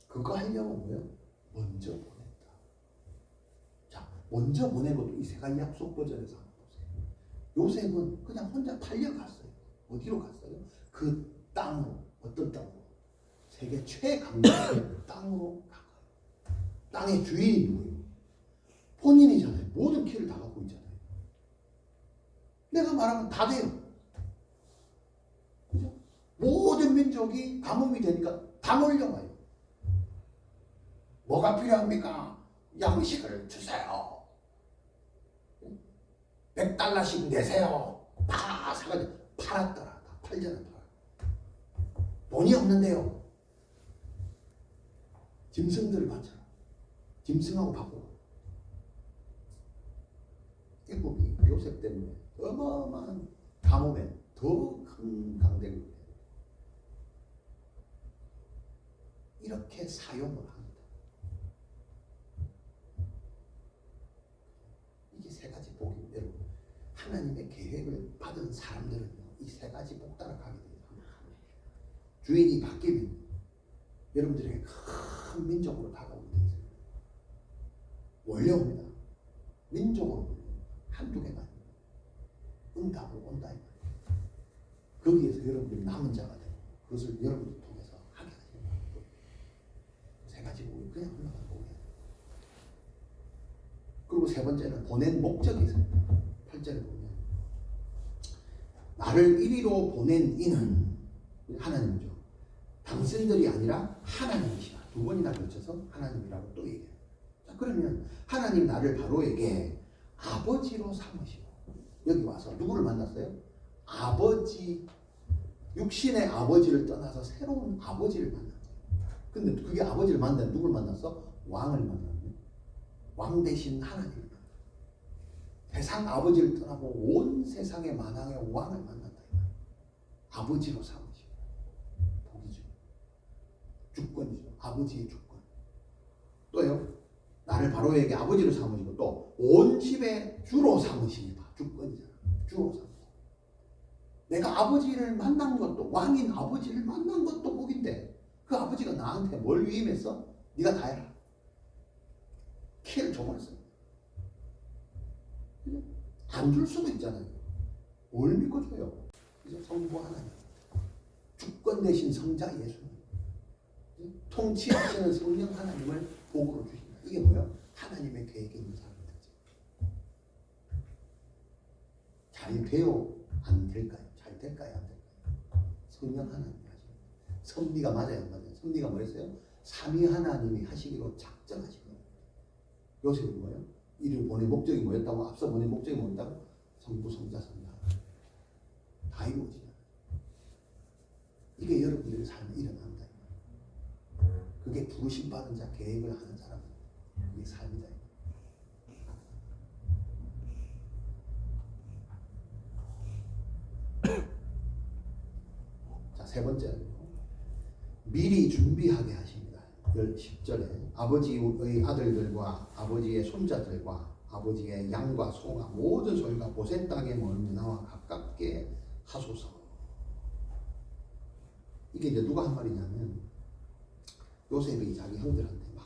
그거 하려면 뭐예요? 먼저 보냈다. 자, 먼저 보내고 또 이 세 가지 약속 버전에서 한번 보세요. 요셉은 그냥 혼자 팔려갔어요. 어디로 갔어요? 그 땅으로. 어떤 땅으로? 세계 최강대의 땅으로 가요. 땅의 주인이 누구예요? 본인이잖아요. 모든 키를 다 갖고 있잖아요. 내가 말하면 다 돼요. 그죠? 모든 민족이 가뭄이 되니까 다 몰려와요. 뭐가 필요합니까? 양식을 주세요. 100달러씩 내세요. 다 사가지고 팔았더라. 다 팔잖아. 돈이 없는데요. 짐승들을 바쳐라. 짐승하고 바꾸고. 애굽이 요셉 때문에 어마어마한 가뭄에 더 큰 강대국이 돼요. 이렇게 사용을 합니다. 이게 세 가지 복입니다. 여러분, 하나님의 계획을 받은 사람들은요, 이 세 가지 복 따라 가게 돼요. 주인이 바뀌면 여러분들에게 큰 민족으로 다가오게 되어 있습니다. 몰려옵니다. 민족으로 몰려옵니다. 한두 개가 아닙니다. 응답으로 온다 이 말이에요. 거기에서 여러분들이 남은 자가 되고 그것을 여러분들 통해서 하게 하시는 거예요. 세 가지 복이 그냥 흘러가는 거예요. 그리고 세 번째는 보낸 목적이 있습니다. 8절에 보면 나를 이리로 보낸 이는 하나님이죠. 당신들이 아니라 하나님이시다. 두 번이나 걸쳐서 하나님이라고 또 얘기해요. 자, 그러면 하나님 나를 바로에게 아버지로 삼으시고, 여기 와서 누구를 만났어요? 아버지, 육신의 아버지를 떠나서 새로운 아버지를 만났어요. 근데 그게 아버지를 만난 누구를 만났어? 왕을 만났네. 왕 대신 하나님을 만났어. 세상 아버지를 떠나고 온 세상의 만왕의 왕을 만났다. 아버지로 삼으시고. 복이죠. 주권이죠. 아버지의 주권. 또요, 나를 바로에게 아버지로 삼으시고 또 온 집의 주로 삼으십니다. 주권이잖아. 주로 삼으시고. 내가 아버지를 만난 것도, 왕인 아버지를 만난 것도 복인데 그 아버지가 나한테 뭘 위임했어? 네가 다 해라. 키를 줘버렸어요. 안 줄 수도 있잖아요. 뭘 믿고 줘요? 그래서 성부 하나님, 주권 대신 성자 예수님, 통치하시는 성령 하나님을 복으로 주신다. 이게 뭐예요? 하나님의 계획에 있는 사람들이지. 잘 돼요? 안 될까요? 잘 될까요? 안 될까요? 성령 하나님이 하시는. 섭리가 맞아요? 안 맞아요? 섭리가 뭐였어요? 삼위 하나님이 하시기로 작정하신 거예요. 요셉이 뭐예요? 이를 보낸 목적이 뭐였다고? 앞서 보낸 목적이 뭐였다고? 성부, 성자, 성자. 다 이루어지냐. 이게 여러분들의 삶에 일어난다. 그게 부르심 받은 자, 계획을 하는 사람. 이게 삶이다. 자, 세 번째는 미리 준비하게 하십니다. 10절에 아버지의 아들들과 아버지의 손자들과 아버지의 양과 소가 모든 소유가 고센 땅에 머무는 나와 가깝게 하소서. 이게 이제 누가 한 말이냐면 요셉이 자기 형들한테 막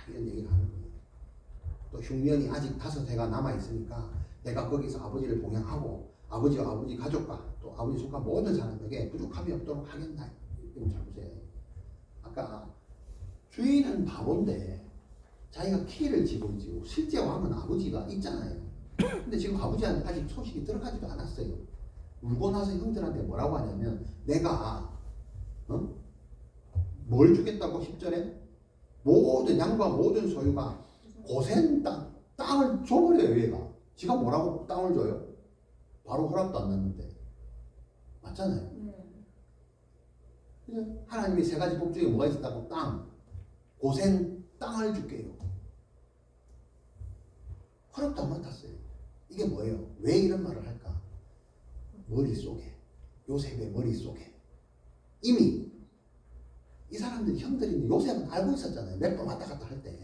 이런 얘기를 하는 거예요. 또 흉년이 아직 5해가 남아 있으니까 내가 거기서 아버지를 봉양하고 아버지와 아버지 가족과 또 아버지 속한 모든 사람에게 부족함이 없도록 하겠나. 이건 잘 보세요. 아까 주인은 바본데 자기가 키를 쥐고 있고 실제 왕은 아버지가 있잖아요. 근데 지금 아버지한테 아직 소식이 들어가지도 않았어요. 울고 나서 형들한테 뭐라고 하냐면 내가 뭘 주겠다고 10절에 모든 양과 모든 소유가 고센 땅을 줘버려요. 얘가 지가 뭐라고 땅을 줘요? 바로 허락도 안 났는데 맞잖아요. 그죠? 하나님이 세 가지 복 중에 뭐가 있었다고? 땅, 고센 땅을 줄게요. 허락도 안 맡았어요. 이게 뭐예요? 왜 이런 말을 할까? 머릿속에, 요셉의 머릿속에 이미 이 사람들 형들인데 요셉은 알고 있었잖아요. 몇 번 왔다 갔다 할 때.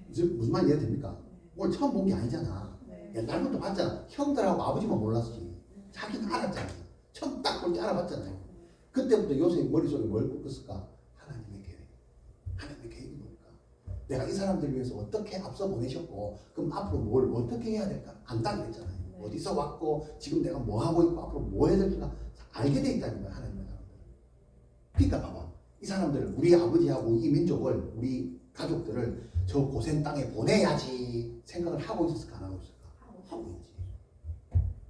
무슨 말 이해됩니까? 오늘 처음 본 게 아니잖아. 옛날부터 봤잖아. 형들하고 아버지만 몰랐지. 자기는 알았잖아요. 처음 딱 볼 때 알아봤잖아요. 그때부터 요셉의 머릿속에 뭘 ቁ었을까? 하나님의 계획. 하나님의 계획이 뭘까? 내가 이 사람들 위해서 어떻게 앞서 보내셨고 그럼 앞으로 뭘 어떻게 해야 될까? 안다고 했잖아요. 어디서 왔고 지금 내가 뭐 하고 있고 앞으로 뭐 해야 될까? 알게 돼 있다는 거야. 하나님의 사람들. 그러니까 봐봐. 이 사람들 우리 아버지하고 이 민족을 우리 가족들을 저 고센 땅에 보내야지 생각을 하고 있었을까? 안 하고 있을까? 하고 있지.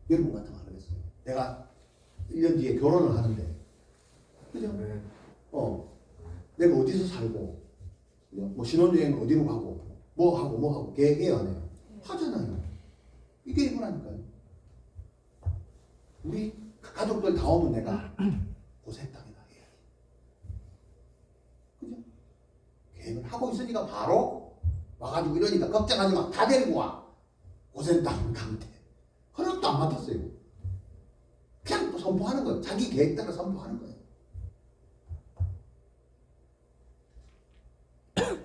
여러분 같으면 안 하겠어요. 내가 1년 뒤에 결혼을 하는데 그죠? 내가 어디서 살고 그죠? 뭐 신혼여행 어디로 가고 뭐 하고 계획해요 안 해요? 하잖아요. 이게 이거라니까요. 우리 가족들 다 오면 내가 고센 땅에다 해야지. 그죠? 계획을 하고 있으니까 바로 와가지고 이러니까 걱정하지 마. 다 데리고 와. 고센 땅 가면 돼. 허락도 안 맡았어요. 그냥 또 선포하는 거예요. 자기 계획 따라 선포하는 거예요.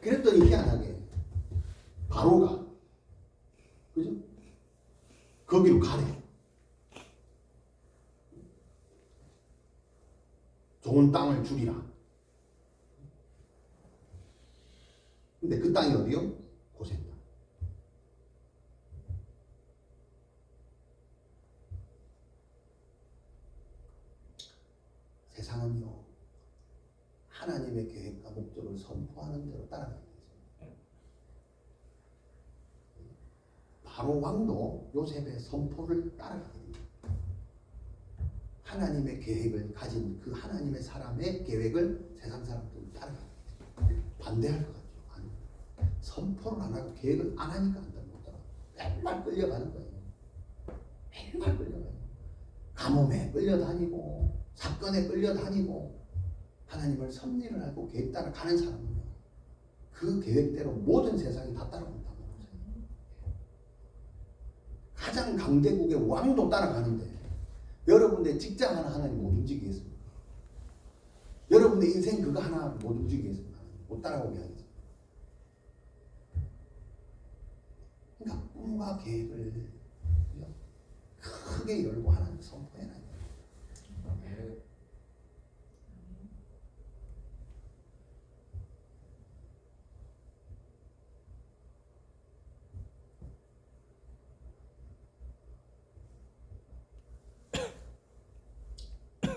그랬더니 희한하게 바로가 그죠? 거기로 가래. 좋은 땅을 주리라. 근데 그 땅이 어디요? 고센 땅. 세상은요 하나님의 계획과 목적을 선포하는 대로 따라가는 거죠. 바로 왕도 요셉의 선포를 따라가거든요. 하나님의 계획을 가진 그 하나님의 사람의 계획을 세상 사람들은 따라가거든요. 반대할 것 같죠. 아니, 선포를 안 하고 계획을 안 하니까 안 따라가요. 맨날 끌려가는 거예요. 맨날 끌려가요. 가뭄에 끌려다니고 사건에 끌려다니고 하나님을 섭리를 하고 계획 따라 가는 사람은요 그 계획대로 모든 세상이 다 따라온다고 보세요. 가장 강대국의 왕도 따라가는데 여러분의 직장 하나님 못 움직이겠습니까? 여러분의 인생 그거 하나 못 움직이겠습니까? 못 따라오게 하겠습니까? 그러니까 꿈과 계획을 크게 열고 하나님 선포해놔야 돼요.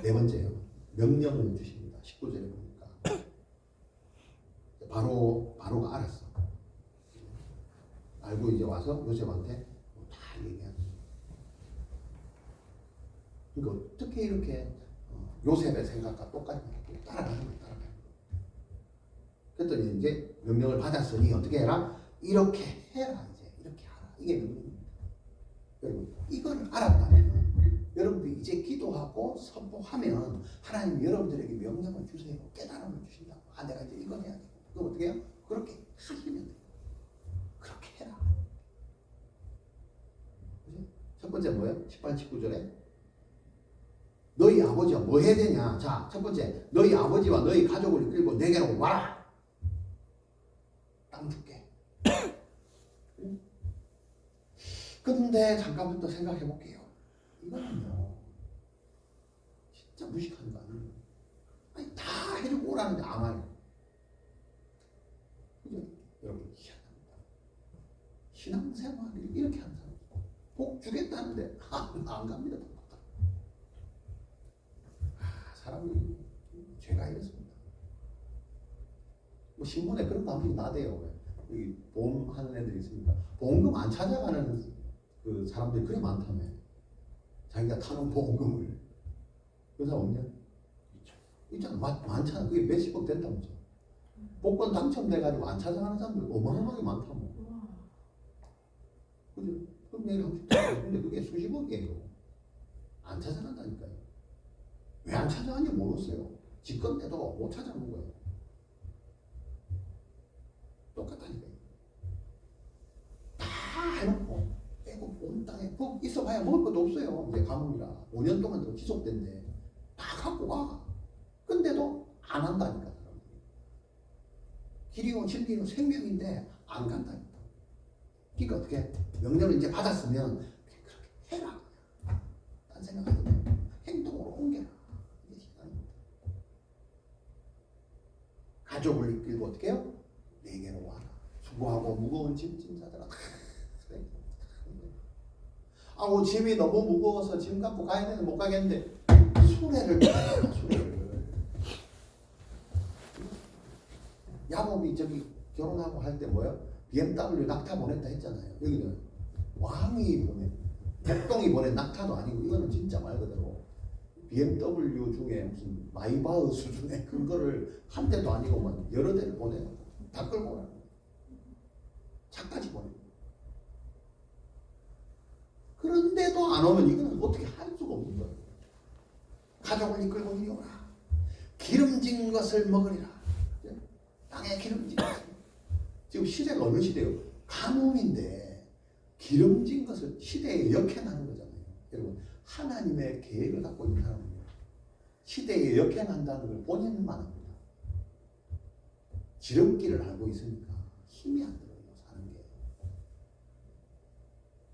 네 번째요. 명령을 주십니다. 19절에 보니까 바로가 알았어. 알고 이제 와서 요셉한테 다 얘기하는 거예요. 그러니까 어떻게 이렇게 요셉의 생각과 똑같이 따라가는 거예요. 그랬더니 이제 명령을 받았으니 어떻게 해라? 이렇게 해라. 이제 이렇게 하라. 이게 명령입니다. 여러분 이걸 알았다면 여러분들이 이제 기도하고 선포하면 하나님 여러분들에게 명령을 주세요. 깨달음을 주신다고. 아 내가 이제 이거 해야 돼. 그럼 어떻게 해요? 그렇게 하시면 돼요. 그렇게 해라. 그죠? 첫 번째 뭐예요? 18, 19절에 너희 아버지가 뭐 해야 되냐? 자, 첫 번째 너희 아버지와 너희 가족을 이끌고 내게로 와라. 땅 줄게. 근데 잠깐만 또 생각해 볼게요. 이거는요 진짜 무식한 거 아니에요? 아니 다 해주고 오라는데 안 와요. 그죠? 여러분 희한합니다. 신앙생활을 이렇게 하는 사람 복 주겠다는데 안 갑니다. 사람이 죄가 이렇습니다. 뭐 신문에 그런 거 한번 나대요. 여기 보험하는 애들이 있습니다. 보험금 안 찾아가는 그 사람들이 그래 많다며. 자기가 타는 보험금을. 그 사람 없냐? 있잖아. 많잖아. 그게 몇십억 된다면서. 복권 당첨돼가지고 안 찾아가는 사람들 어마어마하게 많다며. 그죠? 그럼 얘기를 하고 싶다. 근데 그게 수십억이에요. 안 찾아간다니까요. 왜 안 찾아가는지 모르겠어요. 직권대도 못 찾아오는 거예요. 똑같다니까요. 다 해놓고 빼고 온 땅에 푹 있어봐야 먹을 것도 없어요. 이제 가뭄이라 5년 동안 더 지속된대. 다 갖고 가. 근데도 안 한다니까 사람들이. 길이고 진리고 생명인데 안 간다니까. 그러니까 어떻게 명령을 이제 받았으면 그렇게 해라. 딴 생각하지 마. 행동으로 옮겨라. 이게 시간입니다. 가족을 이끌고 어떻게 해요? 내게로 와라. 수고하고 무거운 짐 사들아. 아우 짐이 너무 무거워서 짐 갖고 가야 되는데 못 가겠는데 수레를 타라. 수레를. 야곱이 저기 결혼하고 할 때 뭐야? BMW 낙타 보냈다 했잖아요. 여기는 왕이 보낸, 백동이 보낸 낙타도 아니고 이거는 진짜 말 그대로 BMW 중에 무슨 마이바흐 수준의 그거를 한 대도 아니고만 여러 대를 보내요. 다 끌고 오라고. 차까지 보내요. 그런데도 안 오면 이거는 어떻게 할 수가 없는 거예요. 가족을 이끌고 이리 오라. 기름진 것을 먹으리라. 땅에 기름진 것을. 지금 시대가 어느 시대예요? 가뭄인데 기름진 것을 시대에 역행하는 거잖아요. 여러분 하나님의 계획을 갖고 있는 사람입니다. 시대에 역행한다는 걸 본인만 합니다. 지름길을 알고 있으니까 힘이 안 들어요. 사는 게.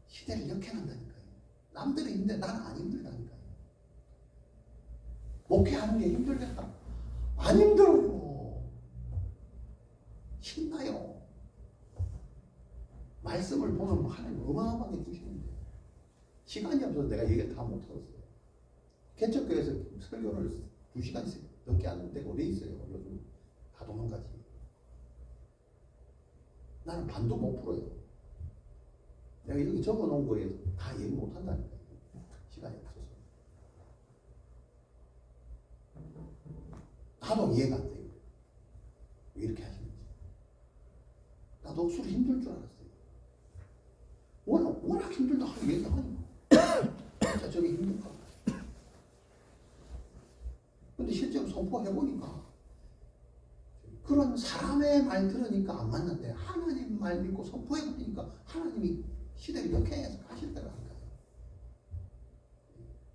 시대를 역행한다니까요. 남들은 힘든데 나는 안 힘들다니까요. 목회하는 게 힘들겠다. 안 힘들어요. 신나요. 말씀을 보면 하나님 어마어마하게 주시는데 시간이 없어서 내가 얘기를 다 못 들었어요. 개척교회에서 설교를 2시간씩 넘게 안 되고 돼 있어요. 요즘 다 도망가지. 나는 반도 못 풀어요. 내가 여기 적어놓은 거에 다 얘기 못 한다니까요. 시간이 없어서. 나도 이해가 안 돼요. 왜 이렇게 하시는지. 나도 억수로 힘들 줄 알았어요. 워낙 힘들다 하고 얘기가 하니까. 진짜 저게 힘든가. 근데 실제로 선포해보니까 그런 사람의 말 들으니까 안 맞는데 하나님 말 믿고 선포해보니까 하나님이 시대를 역행해서 가실 때가 아닌가요?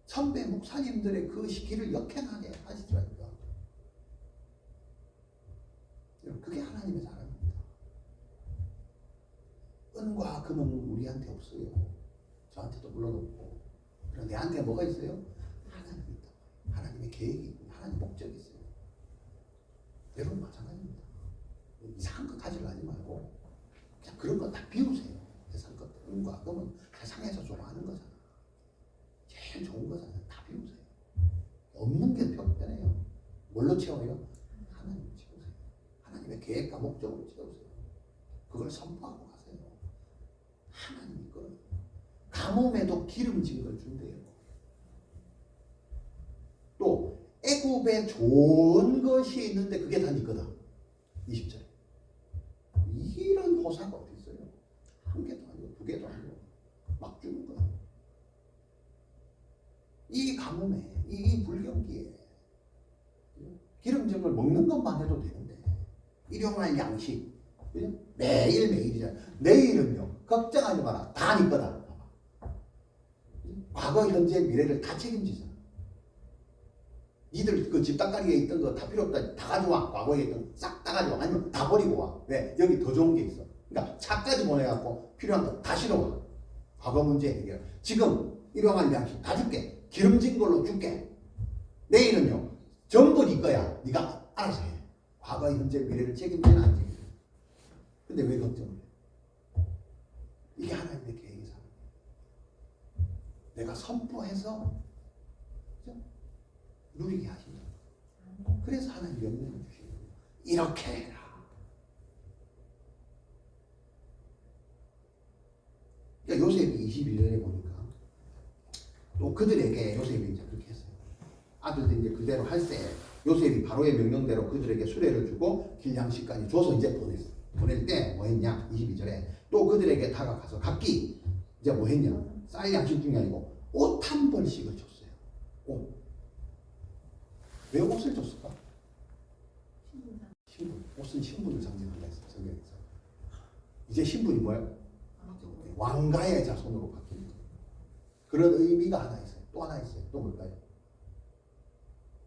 선배 목사님들의 그 시기를 역행하게 하시더라고요. 그게 하나님의 사랑입니다. 은과 금은 우리한테 없어요. 저한테도 물론 없고. 그럼 내한테 뭐가 있어요? 하나님이 있다. 하나님의 계획이 있고 하나님의 목적이 있어요. 여러분 마찬가지입니다. 이상한 거 가지려 하지 말고 그냥 그런 거 다 비우세요. 세상 것들. 은과 금은 세상에서 좀 아는 거잖아. 제일 좋은 거잖아. 다 비우세요. 없는 게 편해요. 뭘로 채워요? 하나님을 채우세요. 하나님의 계획과 목적으로 채우세요. 그걸 선포하고 가세요. 하나님이 끌어요. 가뭄에도 기름진 걸 준대요. 또 애굽에 좋은 것이 있는데 그게 다 네 거다. 20절. 이런 호사가 어디 있어요? 한 개도 아니고 두 개도 아니고 막 주는 거야. 이 가뭄에 이 불경기에 기름진 걸 먹는 것만 해도 되는데 일용할 양식 매일매일이잖아. 내일은요 걱정하지 마라. 다 네 거다. 과거 현재 미래를 다 책임지잖아. 니들 그 집 땅가리에 있던 거 다 필요 없다. 다 가져와. 과거에 있던 거 싹 다 가져와. 아니면 다 버리고 와. 왜? 여기 더 좋은 게 있어. 그러니까 차까지 보내갖고 필요한 거 다 실어와. 과거 문제 해결. 지금 일용할 양식 다 줄게. 기름진 걸로 줄게. 내일은요 전부 네 거야. 네가 알아서 해. 과거 현재 미래를 책임지는 안 책임져. 근데 왜 걱정을 해? 이게 하나님의 계획이잖아. 내가 선포해서 그죠? 누리게 하신다. 그래서 하나님 명령을 주시는 거예요. 이렇게 해라. 그러니까 요셉이 21절에 보니까 또 그들에게 요셉이 이제 그렇게 했어요. 아들들이 이제 그대로 할세 요셉이 바로의 명령대로 그들에게 수레를 주고 길 양식까지 줘서 이제 보냈어. 보낼 때 뭐 했냐? 22절에 또 그들에게 다가가서 각기 이제 뭐 했냐? 쌀 양식 중에 아니고 옷 한 벌씩을 줬어요. 옷. 왜 옷을 줬을까? 신분. 옷은 신분을 상징한다 했어요. 성경에서. 이제 신분이 뭐예요? 왕가의 자손으로 바뀌는 거예요. 그런 의미가 하나 있어요. 또 하나 있어요. 또 뭘까요?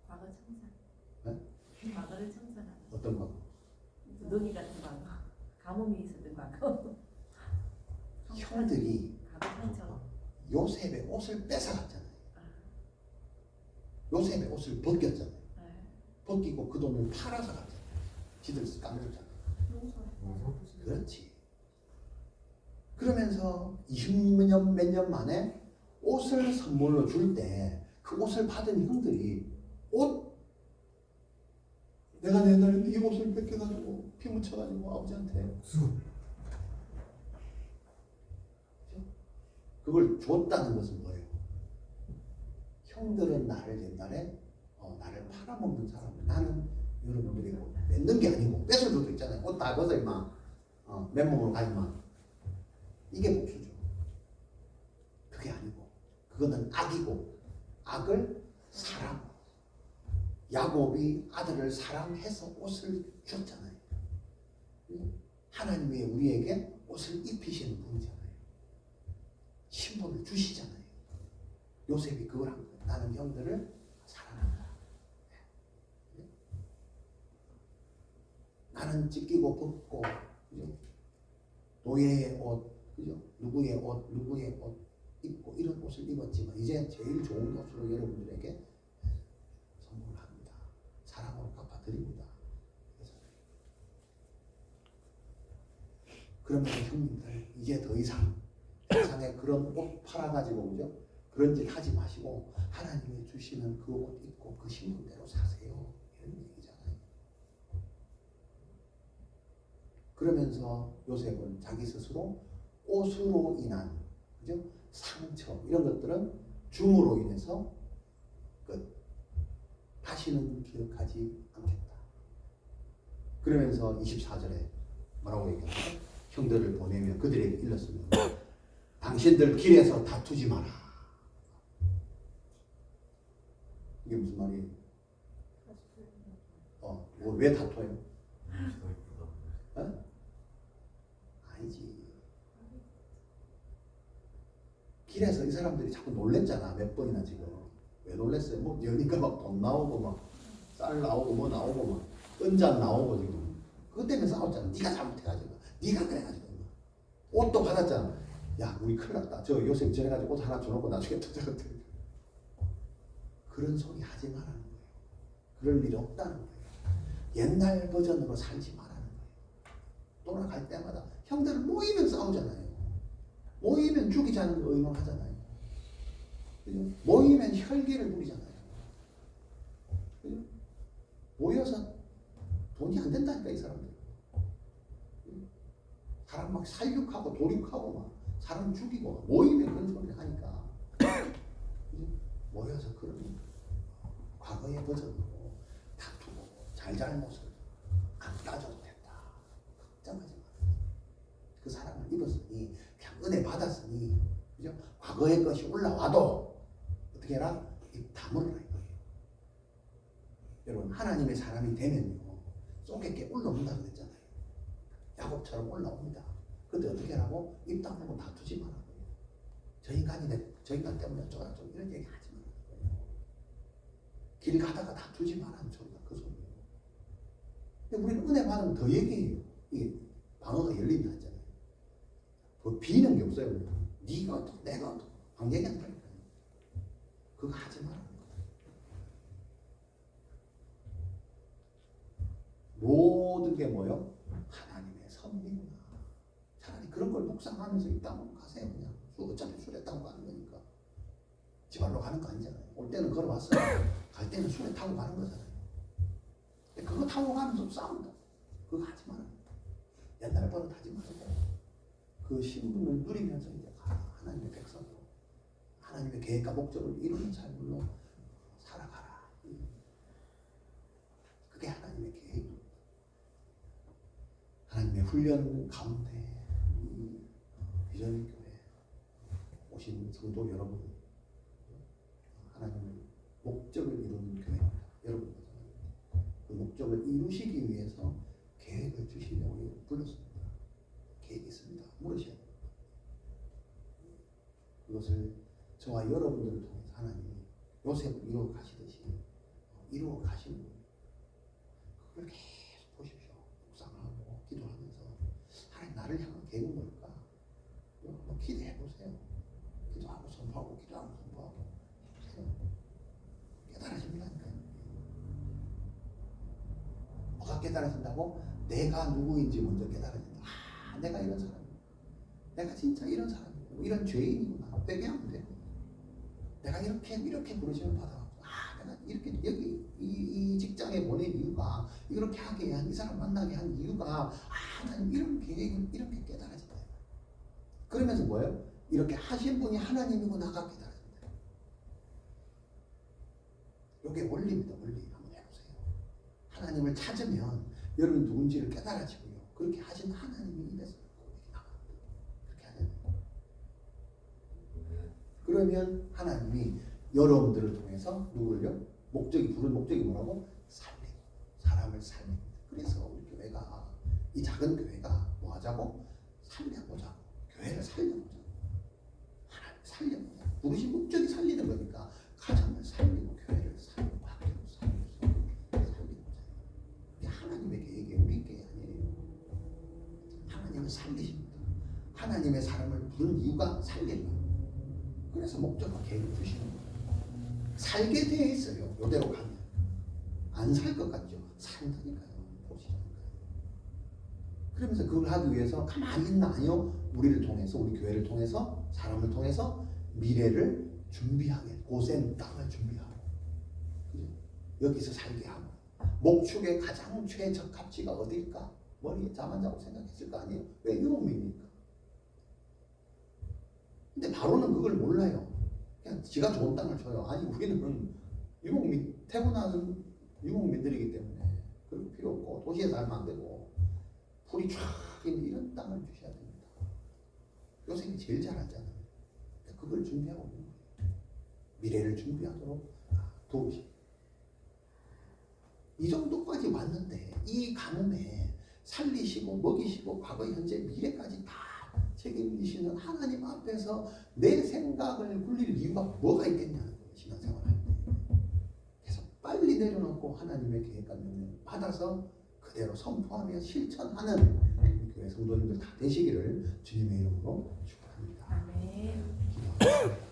과거 청산. 네? 과거를 청산하는. 어떤 거? 노기 같은 과거. 가뭄이 있었던 과거. 형들이 과거 상처. 요셉의 옷을 뺏어갔잖아요. 요셉의 옷을 벗겼잖아요. 벗기고 그 돈을 팔아서 갔잖아요. 지들 까먹었잖아요. 그렇지. 그러면서 20년 몇 년 만에 옷을 선물로 줄 때 그 옷을 받은 형들이 옷 내가 옛날에 이 옷을 뺏겨가지고 피 묻혀가지고 아버지한테 그걸 줬다는 것은 뭐예요? 형들은 나를 옛날에 나를 팔아먹는 사람을 나는 여러분들이 뺏는 게 아니고 뺏을 수도 있잖아요. 옷 다 벗어 임마. 맨몸으로 가 임마. 이게 복수죠. 그게 아니고 그거는 악이고 악을 사랑. 야곱이 아들을 사랑해서 옷을 줬잖아요. 하나님이 우리에게 옷을 입히시는 분이잖아요. 신분을 주시잖아요. 요셉이 그걸 한 거예요. 나는 형들을 사랑한다. 나는 찢기고 벗고 그죠? 노예의 옷, 그죠? 누구의 옷 입고 이런 옷을 입었지만 이제 제일 좋은 옷으로 여러분들에게 선물합니다. 사랑으로 갚아드립니다. 그러면 형님들 이제 더 이상 세상에 그런 옷 팔아가지고 그죠? 그런 짓 하지 마시고 하나님이 주시는 그 옷 입고 그 신분대로 사세요. 이런 얘기잖아요. 그러면서 요셉은 자기 스스로 옷으로 인한 그죠? 상처 이런 것들은 줌으로 인해서 끝. 다시는 기억하지 않겠다. 그러면서 24절에 뭐라고 얘기하죠? 형들을 보내며 그들에게 일렀습니다. 당신들 길에서 다투지 마라. 이게 무슨 말이에요? 왜 다퉈요? 아니지. 길에서 이 사람들이 자꾸 놀랬잖아. 몇 번이나 지금. 왜 놀랬어요? 뭐 여니까 막 돈 나오고 막 쌀 나오고 뭐 나오고 막 은잔 나오고 지금. 그것 때문에 싸웠잖아. 네가 잘못해가지고. 네가 그래가지고. 옷도 받았잖아. 야 우리 큰일 났다. 저 요셉 저래가지고 옷 하나 줘놓고 나중에 또 저렇게. 그런 소리 하지 말라는 거예요. 그럴 일이 없다는 거예요. 옛날 버전으로 살지 말라는 거예요. 돌아갈 때마다 형들은 모이면 싸우잖아요. 모이면 죽이자는 거 의논하잖아요. 그죠? 모이면 혈기를 부리잖아요. 그죠? 모여서 돈이 안 된다니까 이 사람들. 사람 막 살육하고 도륙하고 막 사람 죽이고 막 모이면 그런 소리를 하니까 그죠? 모여서 그런 과거의 버전으로 다투고 잘잘못을 안 따져도 된다. 걱정하지 마. 그 사랑을 입었으니 그냥 은혜 받았으니 그죠? 과거의 것이 올라와도 어떻게 해라? 입 다물어라 이거예요. 여러분 하나님의 사람이 되면요 쏘게게 올라온다 그랬잖아요. 야곱처럼 올라옵니다. 근데 어떻게 하라고? 입 다물고 다투지 말라고요. 저 인간 때문에 어쩌고 이런 얘기 하지 말라고요. 길 가다가 다투지 말라는 소리가 그 소리예요. 근데 우리는 은혜 받으면 더 얘기해요. 이게 방어가 열린다 했잖아요. 더 비는 게 없어요. 네가 어떻고 내가 어떻고 막 얘기한다니까요. 그거 하지 말라는 거예요. 모든 게 뭐요? 하나님의 섭리구나. 차라리 그런 걸 묵상하면서 이 땅으로 가세요. 그냥 어차피 술에 땅 가는 거니까. 지발로 가는 거 아니잖아요. 올 때는 걸어왔어요. 갈 때는 술에 타고 가는 거잖아요. 그거 타고 가면서 싸운다. 그거 하지 마라. 옛날 버릇 하지 말고 그 신분을 누리면서 이제 하나님의 백성으로 하나님의 계획과 목적을 이루는 삶으로 살아가라. 그게 하나님의 계획입니다. 하나님의 훈련 가운데 이 비전 교회 오신 성도 여러분, 하나님의 목적을 이루는 교회입니다. 여러분 그 목적을 이루시기 위해서 계획을 주시려고 불렀습니다. 계획이 있습니다. 물으셔야 됩니다. 그것을 저와 여러분들을 통해서 하나님이 요셉을 이루어 가시듯이 이루어 가시는 겁니다. 그걸 계속 보십시오. 묵상하고 기도하면서 하나님 나를 향한 계획은 뭘까? 한번 기도해 보세요. 기도하고 선포하고 기도하고 선포하고 해보세요. 깨달아집니다니까요. 뭐가 깨달아진다고? 내가 누구인지 먼저 깨달아진다. 아, 내가 이런 사람이야. 내가 진짜 이런 사람이야. 이런 죄인이구나. 회개하면 돼. 내가 이렇게 부르심을 받아가지고 내가 이렇게 여기 이 직장에 보낸 이유가 이렇게 하게 한 이 사람 만나게 한 이유가 하나님 이런 계획을 이렇게 깨달아진다. 그러면서 뭐예요? 이렇게 하신 분이 하나님이구나가 깨달아진다. 이게 원리입니다. 원리 한번 해보세요. 하나님을 찾으면 여러분 누군지를 깨달아지고요. 그렇게 하신 하나님이 입에서 그렇게 하잖아요. 그러면 하나님이 여러분들을 통해서 누구를요? 부른 목적이 뭐라고? 살리고 사람을 살리고. 그래서 우리 교회가 이 작은 교회가 뭐 하자고? 살려보자고. 교회를 살려보자고. 하나님 살려보자고. 부르신 목적이 살리는 거니까 가정을 살리고 교회를 살리고 학교를 살리고 이게 하나님의 계획이에요. 우리 계획이 아니에요. 하나님은 살리십니다. 하나님의 사람을 부른 이유가 살리는 거예요. 그래서 목적과 계획을 주시는 거예요. 살게 되어 있어요. 이대로 가면 안 살 것 같죠? 산다니까요. 보시라니까요. 그러면서 그걸 하기 위해서 가만히 있나? 아니요. 우리를 통해서 우리 교회를 통해서 사람을 통해서 미래를 준비하게 고센 땅을 준비하고 그죠? 여기서 살게 하고 목축의 가장 최적합지가 어디일까? 머리에 잠 안 자고 생각했을 거 아니에요? 왜 유목민입니까? 근데 바로는 그걸 몰라요. 그냥 지가 좋은 땅을 줘요. 아니 우리는 유목민 태어나는 유목민들이기 때문에 그럴 필요 없고 도시에 살면 안 되고 풀이 쫙 있는 이런 땅을 주셔야 됩니다. 요셉이 제일 잘하잖아요. 그걸 준비하고 있는 거예요. 미래를 준비하도록 도우시. 이 정도까지 왔는데 이 가뭄에 살리시고 먹이시고 과거 현재 미래까지 다 책임지시는 하나님 앞에서 내 생각을 굴릴 이유가 뭐가 있겠냐는 거예요. 신앙생활할 때. 그래서 빨리 내려놓고 하나님의 계획과 명령을 받아서 그대로 선포하며 실천하는 교회 성도님들 다 되시기를 주님의 이름으로 축복합니다. 아멘. 기도합니다.